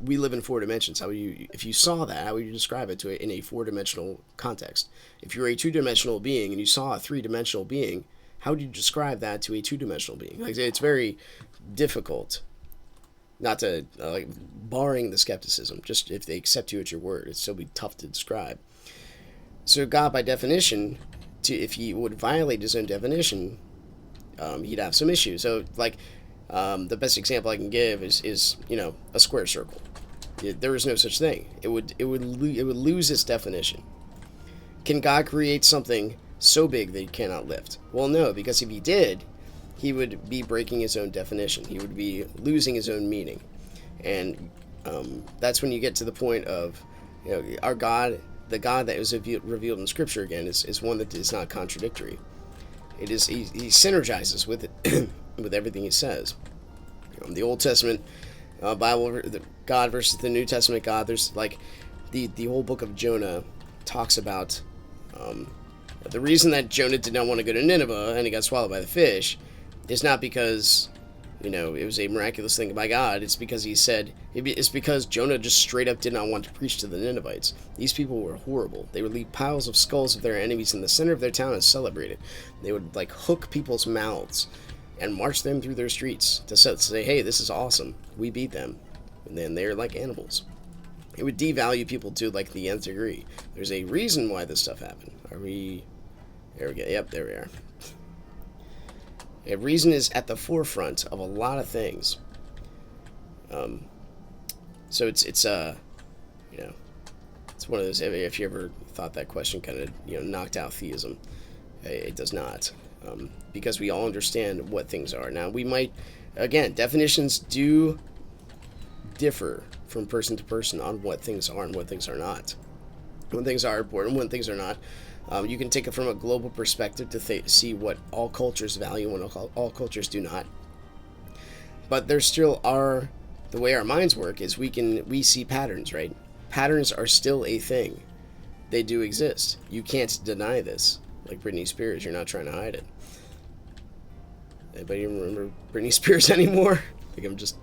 We live in four dimensions. If you saw that, how would you describe it in a four-dimensional context? If you're a two-dimensional being and you saw a three-dimensional being, how would you describe that to a two-dimensional being? It's very difficult. Not to, barring the skepticism, just if they accept you at your word, it'd still be tough to describe. So God, by definition, if he would violate his own definition, he'd have some issues. So, the best example I can give is a square circle. There is no such thing. It would lose its definition. Can God create something so big that he cannot lift? Well, no, because if he did, he would be breaking his own definition. He would be losing his own meaning. And that's when you get to the point of, our God, the God that was revealed in Scripture again, is one that is not contradictory. It is he synergizes with it, with everything he says. The Old Testament Bible, God versus the New Testament God, there's the whole book of Jonah talks about the reason that Jonah did not want to go to Nineveh and he got swallowed by the fish is not because, it was a miraculous thing by God. It's because it's because Jonah just straight up did not want to preach to the Ninevites. These people were horrible. They would leave piles of skulls of their enemies in the center of their town and celebrate it. They would hook people's mouths and march them through their streets to say, hey, this is awesome. We beat them. And then they're like animals. It would devalue people to the nth degree. There's a reason why this stuff happened. There we go. Yep, there we are. Reason is at the forefront of a lot of things. So it's it's one of those. If you ever thought that question kind of knocked out theism, it does not, because we all understand what things are. Now we might, again, definitions do differ from person to person on what things are and what things are not. When things are important, when things are not. You can take it from a global perspective to see what all cultures value and all cultures do not. But there still are, the way our minds work is we see patterns, right? Patterns are still a thing. They do exist. You can't deny this. Like Britney Spears, you're not trying to hide it. Anybody even remember Britney Spears anymore? I'm just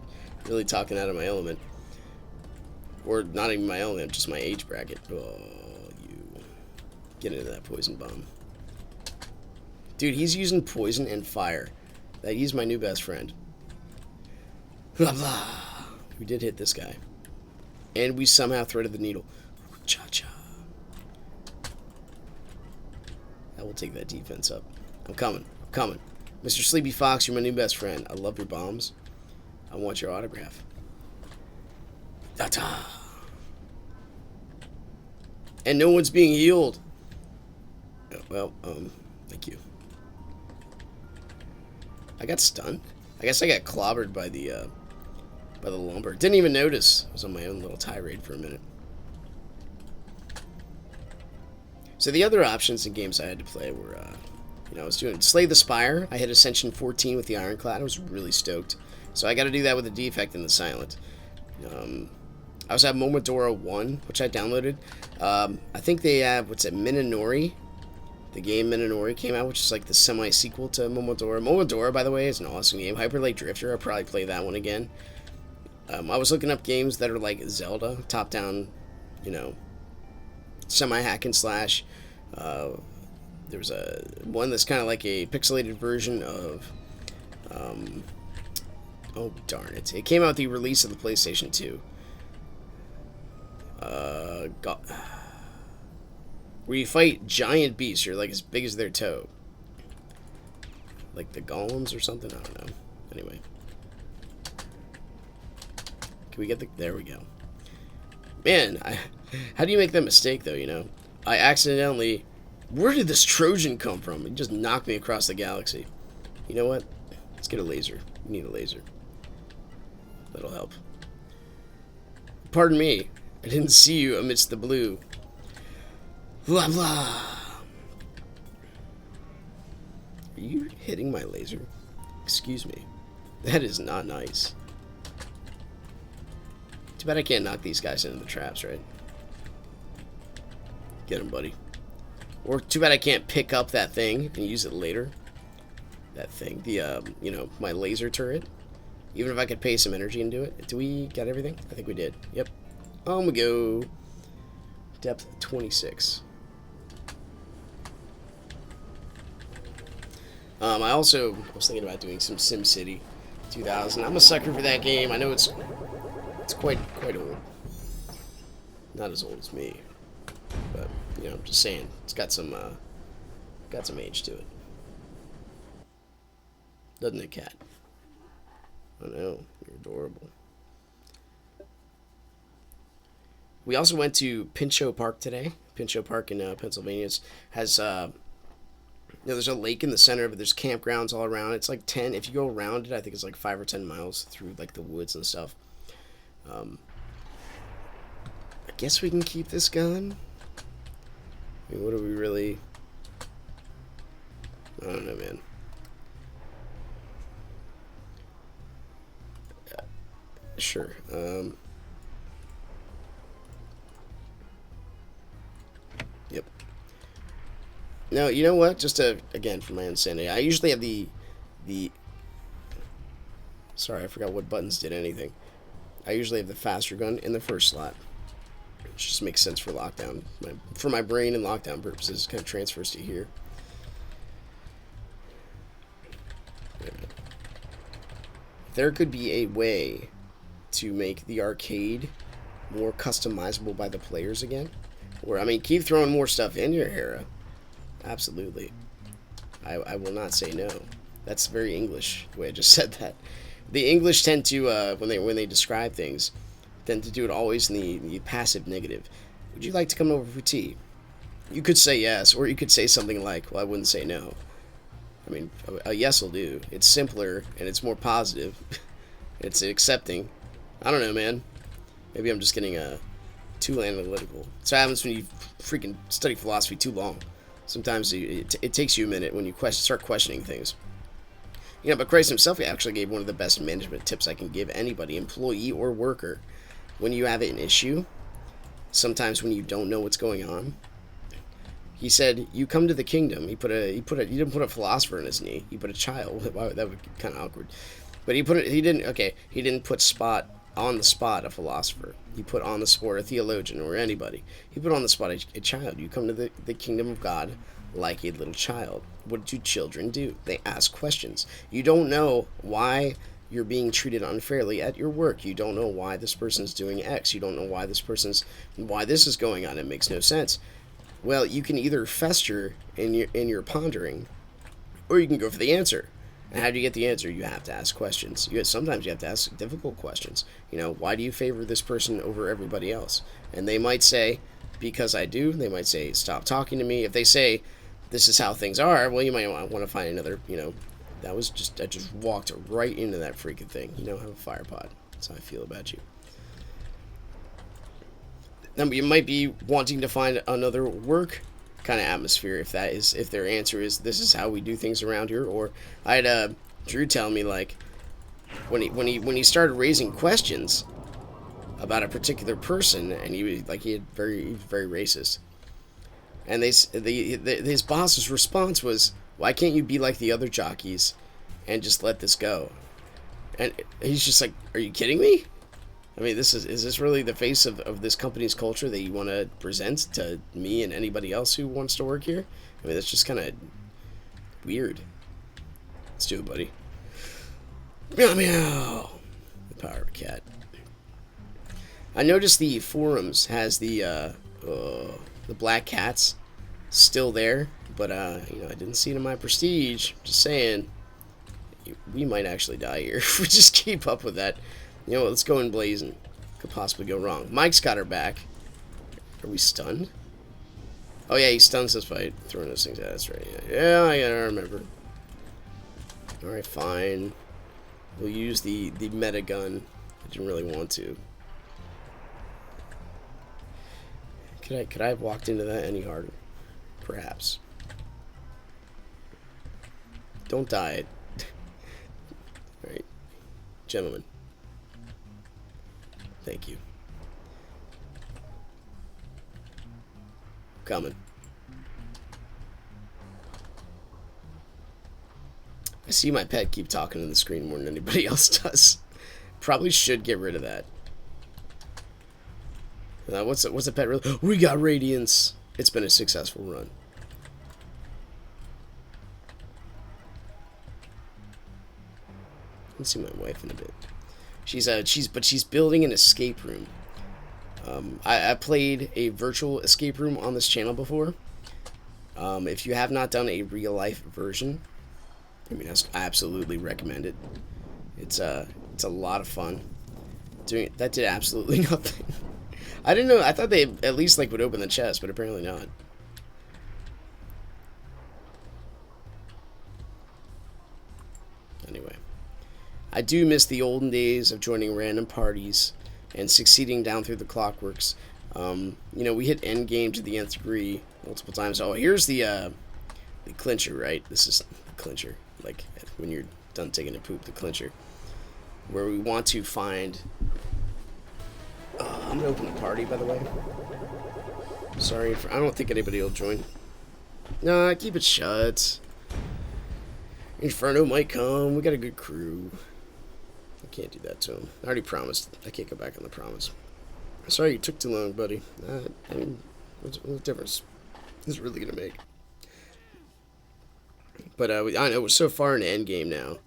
really talking out of my element. Or not even my element, just my age bracket. Oh. Get into that poison bomb. Dude, he's using poison and fire. He's my new best friend. Blah, blah. We did hit this guy. And we somehow threaded the needle. Cha-cha. I will take that defense up. I'm coming. Mr. Sleepy Fox, you're my new best friend. I love your bombs. I want your autograph. Ta-ta. And no one's being healed. Well, thank you. I got stunned. I guess I got clobbered by the lumber. Didn't even notice. I was on my own little tirade for a minute. So the other options in games I had to play were, I was doing Slay the Spire. I hit Ascension 14 with the Ironclad. I was really stoked. So I got to do that with the Defect and the Silent. I also have Momodora 1, which I downloaded. I think they have, Minonori. The game Minonori came out, which is like the semi-sequel to Momodora. Momodora, by the way, is an awesome game. Hyper Light Drifter, I'll probably play that one again. I was looking up games that are like Zelda, top-down, semi-hack and slash. There was one that's kind of like a pixelated version of... oh, darn it. It came out with the release of the PlayStation 2. Where you fight giant beasts. You're like as big as their toe. Like the golems or something? I don't know. Anyway. Can we get the... There we go. Man, how do you make that mistake, though, I accidentally... Where did this Trojan come from? It just knocked me across the galaxy. You know what? Let's get a laser. We need a laser. That'll help. Pardon me. I didn't see you amidst the blue. Blah, blah. Are you hitting my laser? Excuse me. That is not nice. Too bad I can't knock these guys into the traps, right? Get him, buddy. Or too bad I can't pick up that thing and use it later. That thing. The, my laser turret. Even if I could pay some energy into it. Do we get everything? I think we did. Yep. On we go. Depth 26. I also was thinking about doing some SimCity 2000. I'm a sucker for that game. I know it's quite old. Not as old as me, but I'm just saying it's got some age to it, doesn't it, cat? I know, you're adorable. We also went to Pinchot Park today. Pinchot Park in Pennsylvania has there's a lake in the center, but there's campgrounds all around. It's like 10. If you go around it, I think it's like 5 or 10 miles through like the woods and stuff. I guess we can keep this gun. I mean, what do we really... I don't know, man. Sure. Yep. No, you know what? Just again, for my insanity, I usually have the... Sorry, I forgot what buttons did anything. I usually have the faster gun in the first slot. Which just makes sense for lockdown. For my brain and lockdown purposes, it kind of transfers to here. There could be a way to make the arcade more customizable by the players again. Or, I mean, keep throwing more stuff in your era. Absolutely. I will not say no. That's very English, the way I just said that. The English tend to, when they describe things, tend to do it always in the passive negative. Would you like to come over for tea? You could say yes, or you could say something like, well, I wouldn't say no. I mean, a yes will do. It's simpler, and it's more positive. It's accepting. I don't know, man. Maybe I'm just getting too analytical. That's what happens when you freaking study philosophy too long. Sometimes it takes you a minute when you start questioning things. But Christ himself actually gave one of the best management tips I can give anybody, employee or worker. When you have an issue, sometimes when you don't know what's going on, he said, "You come to the kingdom." He didn't put a philosopher in his knee. He put a child. That would be kind of awkward. But he didn't put on the spot a philosopher. He put on the spot a theologian or anybody. He put on the spot a child. You come to the kingdom of God like a little child. What do children do? They ask questions. You don't know why you're being treated unfairly at your work. You don't know why this person's doing X. You don't know why this is going on. It makes no sense. Well, you can either fester in your pondering, or you can go for the answer. And how do you get the answer? You have to ask questions. Sometimes you have to ask difficult questions. Why do you favor this person over everybody else? And they might say, because I do. They might say, stop talking to me. If they say, this is how things are, well, you might want to find another, That was just, I just walked right into that freaking thing. You know, have a fire pod. That's how I feel about you. Now, you might be wanting to find another work kind of atmosphere if their answer is this is how we do things around here. Or I had Drew tell me, like, when he started raising questions about a particular person, and he was very racist. And his boss's response was, "Why can't you be like the other jockeys and just let this go?" And he's just like, "Are you kidding me? I mean, is this really the face of this company's culture that you want to present to me and anybody else who wants to work here? I mean, that's just kind of weird." Let's do it, buddy. Meow meow. The power of a cat. I noticed the forums has the black cats still there, but you know, I didn't see it in my prestige. Just saying, we might actually die here if we just keep up with that. You know what, let's go in blazing. Could possibly go wrong. Mike's got her back. Are we stunned? Oh yeah, he stuns us by throwing those things at us, right? Yeah, I remember. Alright, fine. We'll use the meta gun. I didn't really want to. Could I have walked into that any harder? Perhaps. Don't die. Alright. Gentlemen. Thank you. Coming. I see my pet keep talking to the screen more than anybody else does. Probably should get rid of that. What's a pet really? We got Radiance. It's been a successful run. Let's see my wife in a bit. She's building an escape room. I played a virtual escape room on this channel before. If you have not done a real life version, I mean, I absolutely recommend it. It's a lot of fun. That did absolutely nothing. I didn't know. I thought they at least like would open the chest, but apparently not. Anyway, I do miss the olden days of joining random parties and succeeding down through the Clockworks. You know, we hit end game to the nth degree multiple times. Oh, here's the clincher, right? This is the clincher. Like when you're done taking a poop, the clincher, where we want to find. I'm gonna open the party, by the way. Sorry, I don't think anybody will join. Nah, keep it shut. Inferno might come. We got a good crew. I can't do that to him. I already promised. I can't go back on the promise. Sorry you took too long, buddy. I mean, what difference is it really gonna make? But I know we're so far in the end game now.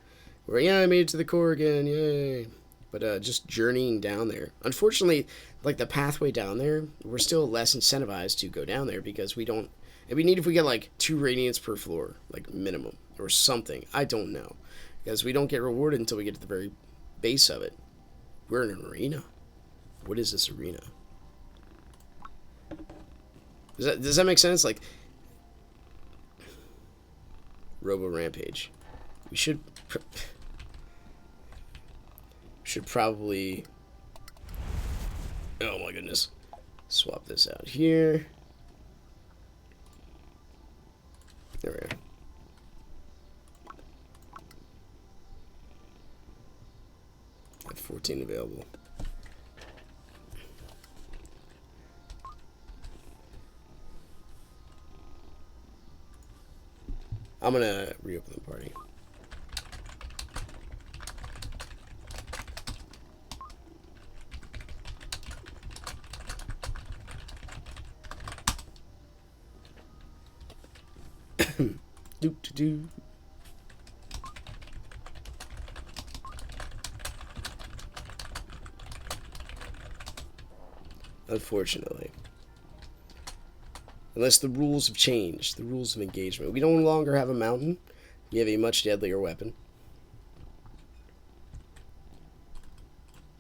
Where yeah, I made it to the core again. Yay! But just journeying down there. Unfortunately, like the pathway down there, we're still less incentivized to go down there because we don't. It'd be neat if we get like 2 radiants per floor, like minimum, or something. I don't know, because we don't get rewarded until we get to the very base of it. We're in an arena. What is this arena? Does that make sense? Like Robo Rampage. We should probably. Oh my goodness. Swap this out here. There we are. I have 14 available. I'm gonna reopen the party. Do. Unfortunately. Unless the rules have changed, the rules of engagement. We no longer have a mountain. We have a much deadlier weapon,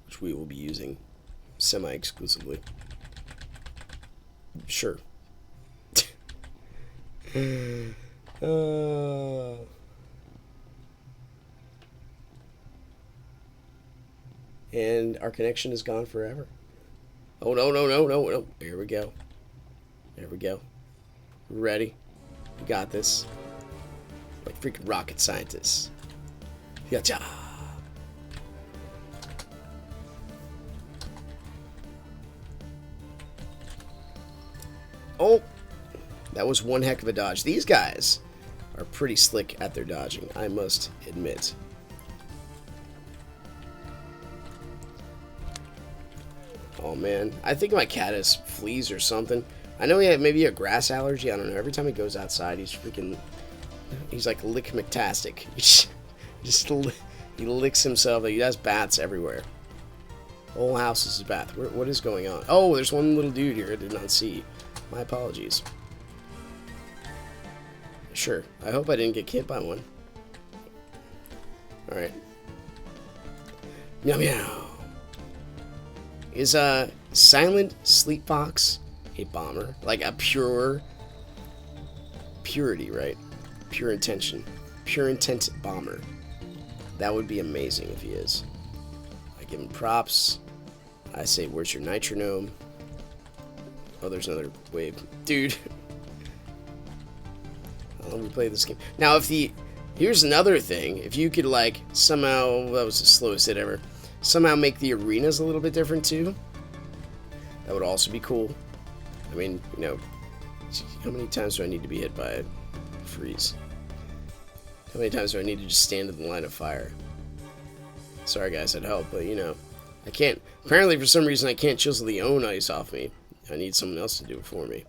which we will be using semi-exclusively. Sure. and our connection is gone forever. Oh, no, no, no, no, no. Here we go. There we go. Ready? We got this. Like freaking rocket scientists. Gotcha. Oh, that was one heck of a dodge. These guys are pretty slick at their dodging, I must admit. Oh man, I think my cat has fleas or something. I know he had maybe a grass allergy. I don't know. Every time he goes outside, he's like lick-McTastic. He licks himself. He has bats everywhere. The whole house is a bath. What is going on? Oh, there's one little dude here I did not see. My apologies. Sure. I hope I didn't get hit by one. Alright. Meow meow. Is Silent Sleep Fox a bomber? Like a purity, right? Pure intention. Pure intent bomber. That would be amazing if he is. I give him props. I say, where's your nitronome? Oh, there's another wave. Dude. How long we play this game? Now, here's another thing. If you could, like, somehow, that was the slowest hit ever, somehow make the arenas a little bit different, too, that would also be cool. I mean, you know, how many times do I need to be hit by a freeze? How many times do I need to just stand in the line of fire? Sorry, guys, I'd help, but, you know, I can't. Apparently, for some reason, I can't chisel the own ice off me. I need someone else to do it for me.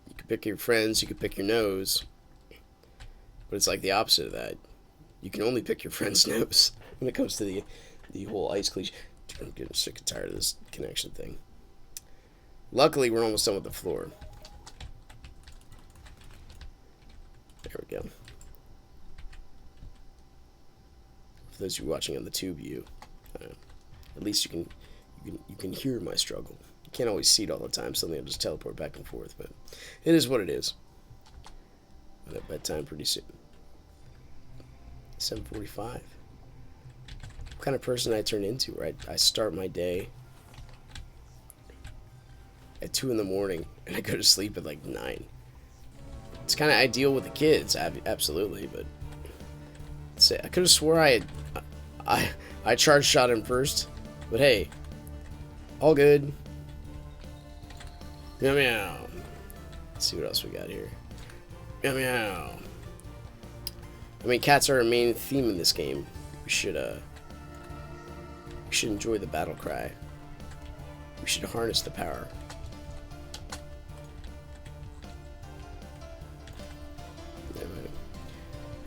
You could pick your friends, you could pick your nose, but it's like the opposite of that. You can only pick your friend's nose when it comes to the whole ice cliche. I'm getting sick and tired of this connection thing. Luckily, we're almost done with the floor. There we go. For those of you watching on the tube view, at least you can hear my struggle. You can't always see it all the time. Suddenly I'll just teleport back and forth, but it is what it is. I'm at bedtime pretty soon. 7:45. What kind of person I turn into, right? I start my day at 2 in the morning and I go to sleep at like 9. It's kind of ideal with the kids, absolutely, but I could have swore I charge shot him first, but hey, all good. Meow meow. Let's see what else we got here. Meow meow. I mean, cats are a main theme in this game. We should enjoy the battle cry. We should harness the power.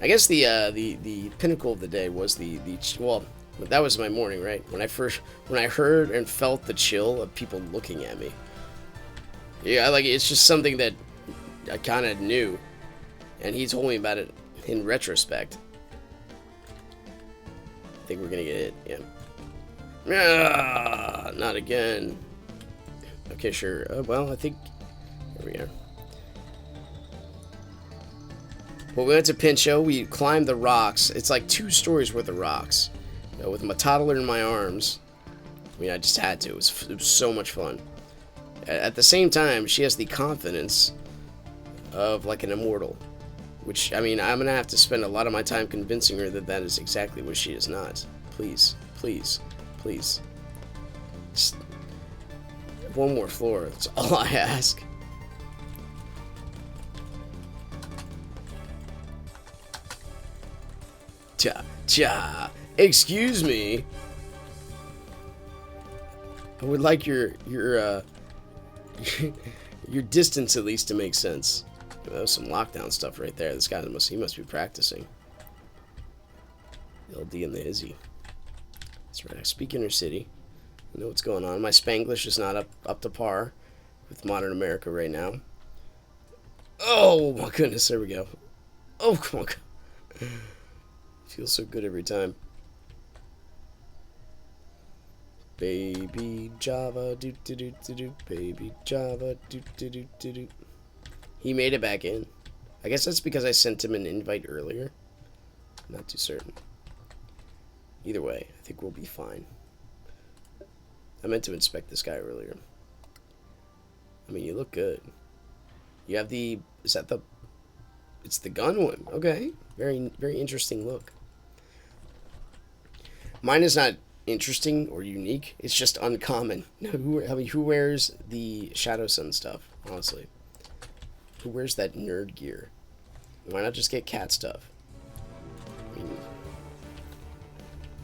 I guess the pinnacle of the day was well, that was my morning, right? When I heard and felt the chill of people looking at me. Yeah, like, it's just something that I kind of knew, and he told me about it in retrospect. I think we're gonna get hit, yeah. Not again. Okay, sure. Well, I think here we are. Well, we went to Pincho. We climbed the rocks. It's like 2 stories worth of rocks. You know, with my toddler in my arms. I mean, I just had to. It was so much fun. At the same time, she has the confidence of like an immortal. Which, I mean, I'm going to have to spend a lot of my time convincing her that that is exactly what she is not. Please, please, please. Just one more floor. That's all I ask. Cha. Excuse me. I would like your distance at least to make sense. That was some lockdown stuff right there. This guy must be practicing. LD in the hizzy. That's right. I speak inner city. I know what's going on. My Spanglish is not up to par with modern America right now. Oh my goodness, there we go. Oh, come on. Feels so good every time. Baby Java, do do do do do. Baby Java, do do do do do. He made it back in. I guess that's because I sent him an invite earlier. Not too certain. Either way, I think we'll be fine. I meant to inspect this guy earlier. I mean, you look good. You have the... Is that the... It's the gun one. Okay. Very, very interesting look. Mine is not interesting or unique. It's just uncommon. Who wears the Shadow Sun stuff, honestly? Who wears that nerd gear? Why not just get cat stuff? I mean,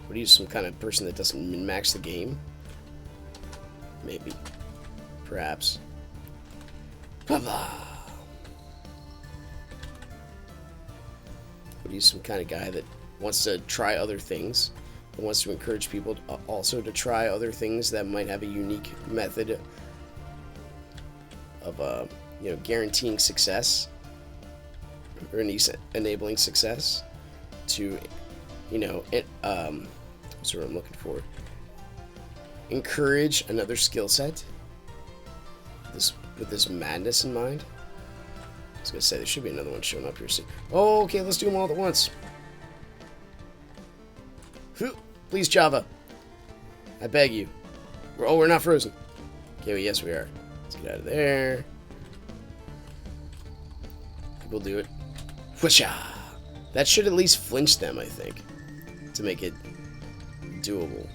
what are you, some kind of person that doesn't min-max the game? Maybe. Perhaps. Blah-blah. What are you, some kind of guy that wants to try other things? And wants to encourage people to also to try other things that might have a unique method of, guaranteeing success or enabling success to, what's what I'm looking for. Encourage another skill set. With this madness in mind. I was gonna say there should be another one showing up here soon. Oh, okay, let's do them all at once. Please, Java. I beg you. We're not frozen. Okay, well, yes, we are. Let's get out of there. We'll do it. Whoosha! That should at least flinch them, I think, to make it doable.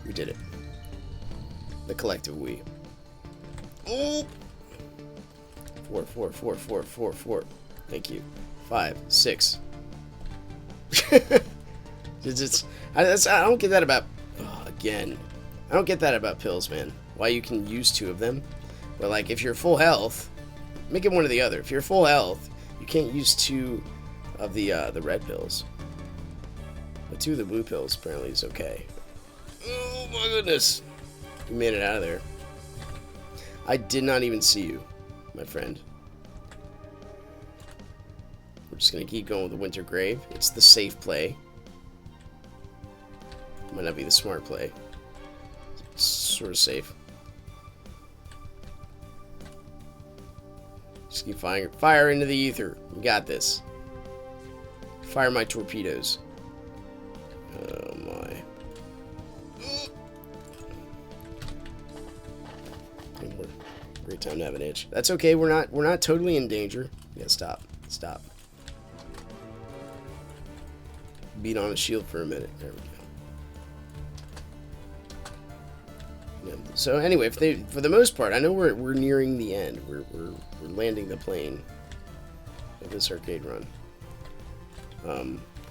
We did it. The collective we. Oh! 4. Thank you. 5, 6. I don't get that about... again. I don't get that about pills, man. Why you can use 2 of them. But, like, if you're full health, make it one or the other. If you're full health, you can't use 2 of the red pills. But 2 of the blue pills apparently is okay. Oh, my goodness. You made it out of there. I did not even see you, my friend. We're just going to keep going with the Winter Grave. It's the safe play. Might not be the smart play. It's sort of safe. Just keep firing. Fire into the ether. We got this. Fire my torpedoes. Oh my. Great time to have an itch. That's okay. We're not totally in danger. Yeah, stop. Stop. Beat on a shield for a minute. There we go. So anyway, for the most part, I know we're nearing the end. We're landing the plane of this arcade run.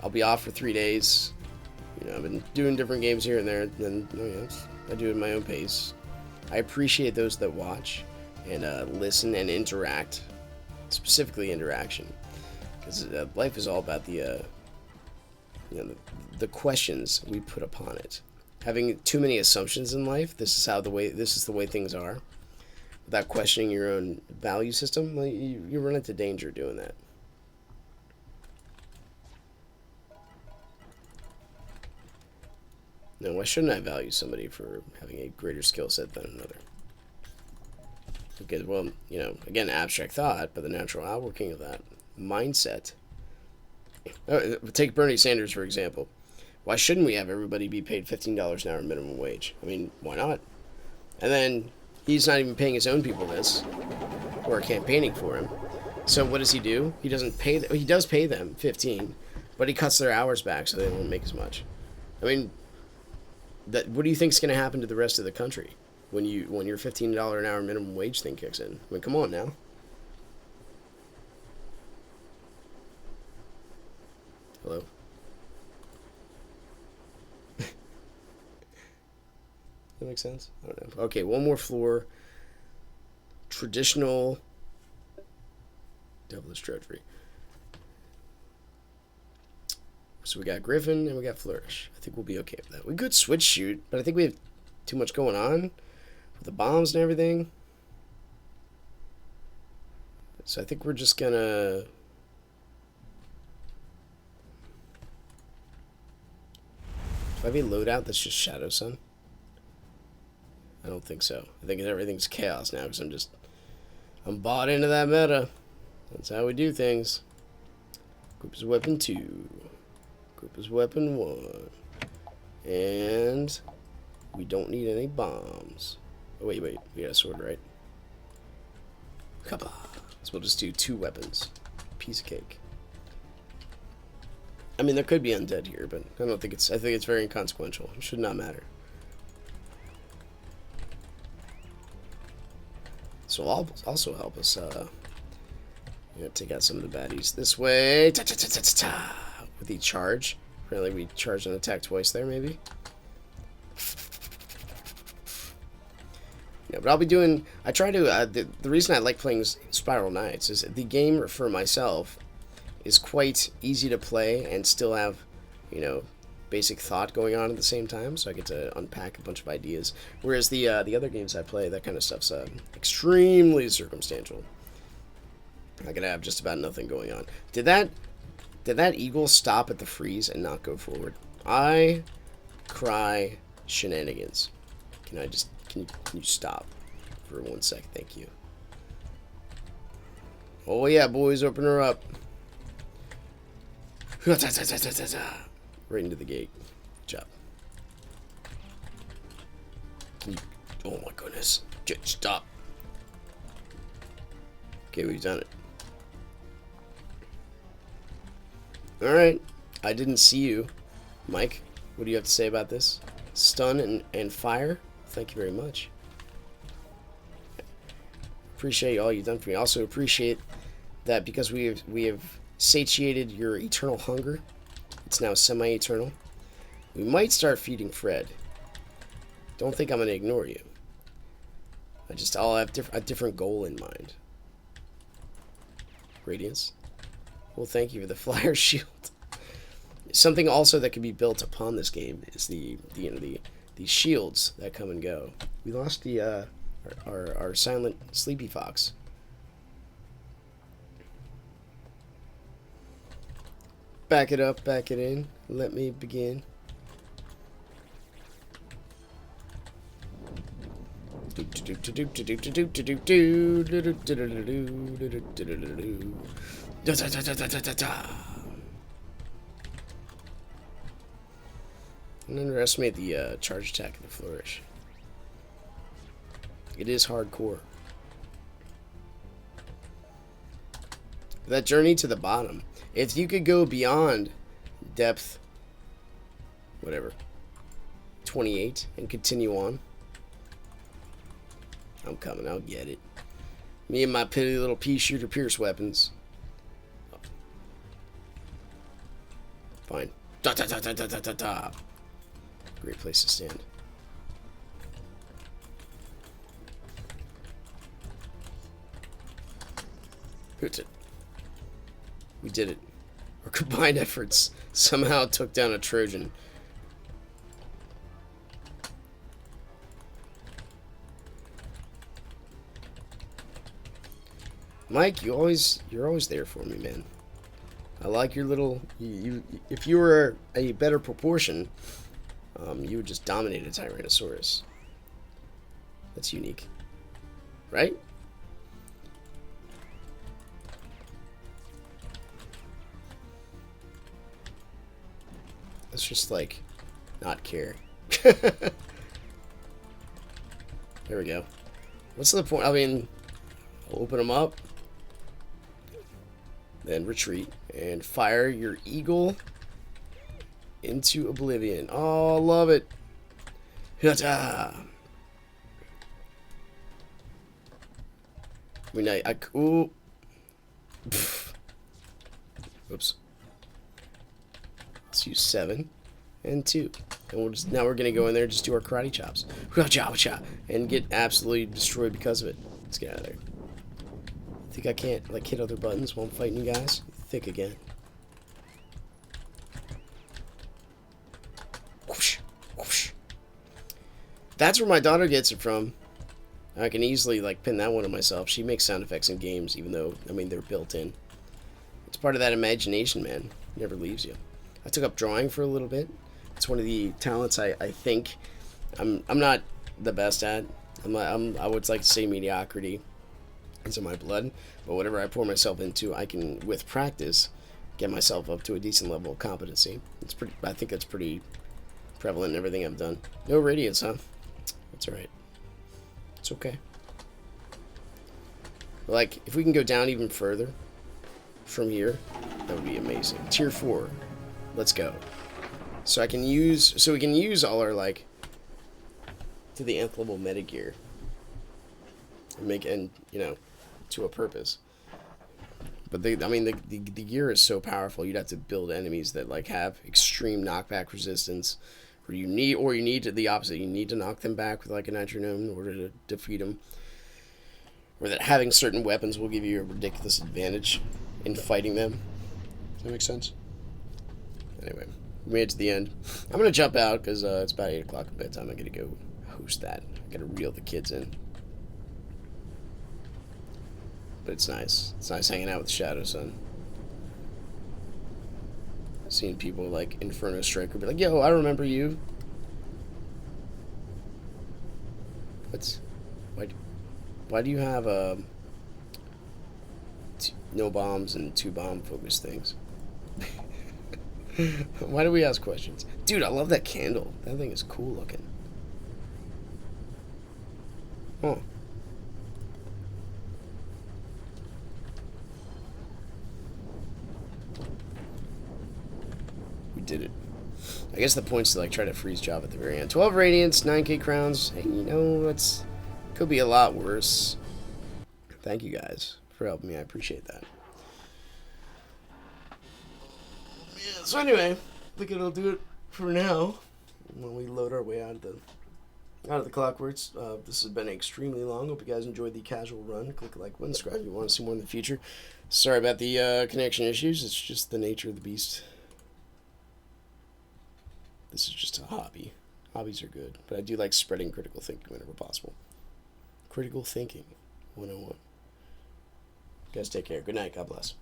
I'll be off for 3 days. I've been doing different games here and there, and I do it at my own pace. I appreciate those that watch and listen and interact, specifically interaction, because life is all about the questions we put upon it. Having too many assumptions in life, this is the way things are. Without questioning your own value system, you run into danger doing that. Now, why shouldn't I value somebody for having a greater skill set than another? Because, well, again, abstract thought, but the natural outworking of that mindset. Take Bernie Sanders, for example. Why shouldn't we have everybody be paid $15 an hour minimum wage? I mean, why not? And then he's not even paying his own people this, who are campaigning for him. So what does he do? He doesn't pay. He does pay them 15, but he cuts their hours back so they won't make as much. I mean, what do you think is going to happen to the rest of the country when your $15 an hour minimum wage thing kicks in? I mean, come on now. Hello. That makes sense? I don't know. Okay, one more floor. Traditional devilish drudgery. So we got Griffin and we got Flourish. I think we'll be okay with that. We could switch shoot, but I think we have too much going on with the bombs and everything. So I think we're just gonna... Do I have a loadout that's just Shadow Sun? I don't think so. I think everything's chaos now because I'm bought into that meta. That's how we do things. Group is weapon 2. Group is weapon 1. And We don't need any bombs. Oh, wait. We got a sword, right? Kappa. So we'll just do 2 weapons. Piece of cake. I mean, there could be undead here, but I don't think it's... I think it's very inconsequential. It should not matter. So I'll also help us, take out some of the baddies this way. Ta-ta-ta-ta-ta-ta. With each charge. Apparently we charged an attack twice there, maybe. Yeah, but I'll be doing... I try to... the reason I like playing Spiral Knights is the game for myself is quite easy to play and still have, you know, basic thought going on at the same time. So I get to unpack a bunch of ideas. Whereas the other games I play, that kind of stuff's extremely circumstantial. I could have just about nothing going on. Did that eagle stop at the freeze and not go forward? I cry shenanigans. Can you stop for 1 sec? Thank you. Oh yeah, boys, open her up. Right into the gate. Good job. Can you... Oh my goodness. Just stop. Okay, we've done it. Alright. I didn't see you. Mike, what do you have to say about this? Stun and fire? Thank you very much. Appreciate all you've done for me. Also appreciate that because we have satiated your eternal hunger. It's now semi-eternal. We might start feeding Fred. Don't think I'm going to ignore you. I'll have a different goal in mind. Radiance. Well, thank you for the flyer shield. Something also that can be built upon this game is the shields that come and go. We lost the our silent sleepy fox. Back it up, back it in. Let me begin. Don't underestimate the charge attack of the flourish. It is hardcore. That journey to the bottom. If you could go beyond depth, whatever, 28 and continue on, I'm coming. I'll get it. Me and my piddly little pea shooter pierce weapons. Fine. Da da da da da da da da. Great place to stand. Hoots it. We did it. Our combined efforts somehow took down a Trojan. Mike, you're always there for me, man. I like your little... if you were a better proportion, you would just dominate a Tyrannosaurus. That's unique. Right? Let's just, like, not care. There we go. What's the point? I mean, I'll open them up. Then retreat. And fire your eagle into oblivion. Oh, I love it. I mean, ooh. Oops. Let's use 7 and 2. And now we're gonna go in there and just do our karate chops. And get absolutely destroyed because of it. Let's get out of there. Think I can't, like, hit other buttons while I'm fighting you guys? Think again. Whoosh, whoosh. That's where my daughter gets it from. I can easily, like, pin that one on myself. She makes sound effects in games, even though, I mean, they're built in. It's part of that imagination, man. It never leaves you. I took up drawing for a little bit. It's one of the talents I think I'm not the best at. I would like to say mediocrity. It's in my blood, but whatever I pour myself into, I can, with practice, get myself up to a decent level of competency. I think that's pretty prevalent in everything I've done. No radiance, huh? It's alright. It's okay. Like, if we can go down even further from here, that would be amazing. Tier 4. Let's go. So we can use all our, like, to the nth level meta gear. And to a purpose. But the gear is so powerful. You'd have to build enemies that like have extreme knockback resistance, or you need the opposite. You need to knock them back with like a nitronome in order to defeat them. Or that having certain weapons will give you a ridiculous advantage in fighting them. Does that make sense? Anyway, we made it to the end. I'm gonna jump out because it's about 8 o'clock at bedtime. I'm gonna go host that. I gotta reel the kids in. But it's nice. It's nice hanging out with Shadow Sun. Seeing people like Inferno Striker be like, yo, I remember you. Why do you have no bombs and 2 bomb focused things? Why do we ask questions? Dude, I love that candle. That thing is cool looking. Oh. We did it. I guess the point's to like try to freeze job at the very end. 12 radiance, 9k crowns. Hey, that's could be a lot worse. Thank you guys for helping me. I appreciate that. Yeah, so anyway, I think it'll do it for now. When we load our way out of the Clockworks. This has been extremely long. Hope you guys enjoyed the casual run. Click like, subscribe if you want to see more in the future. Sorry about the connection issues. It's just the nature of the beast. This is just a hobby. Hobbies are good, but I do like spreading critical thinking whenever possible. Critical thinking 101. You guys take care. Good night. God bless.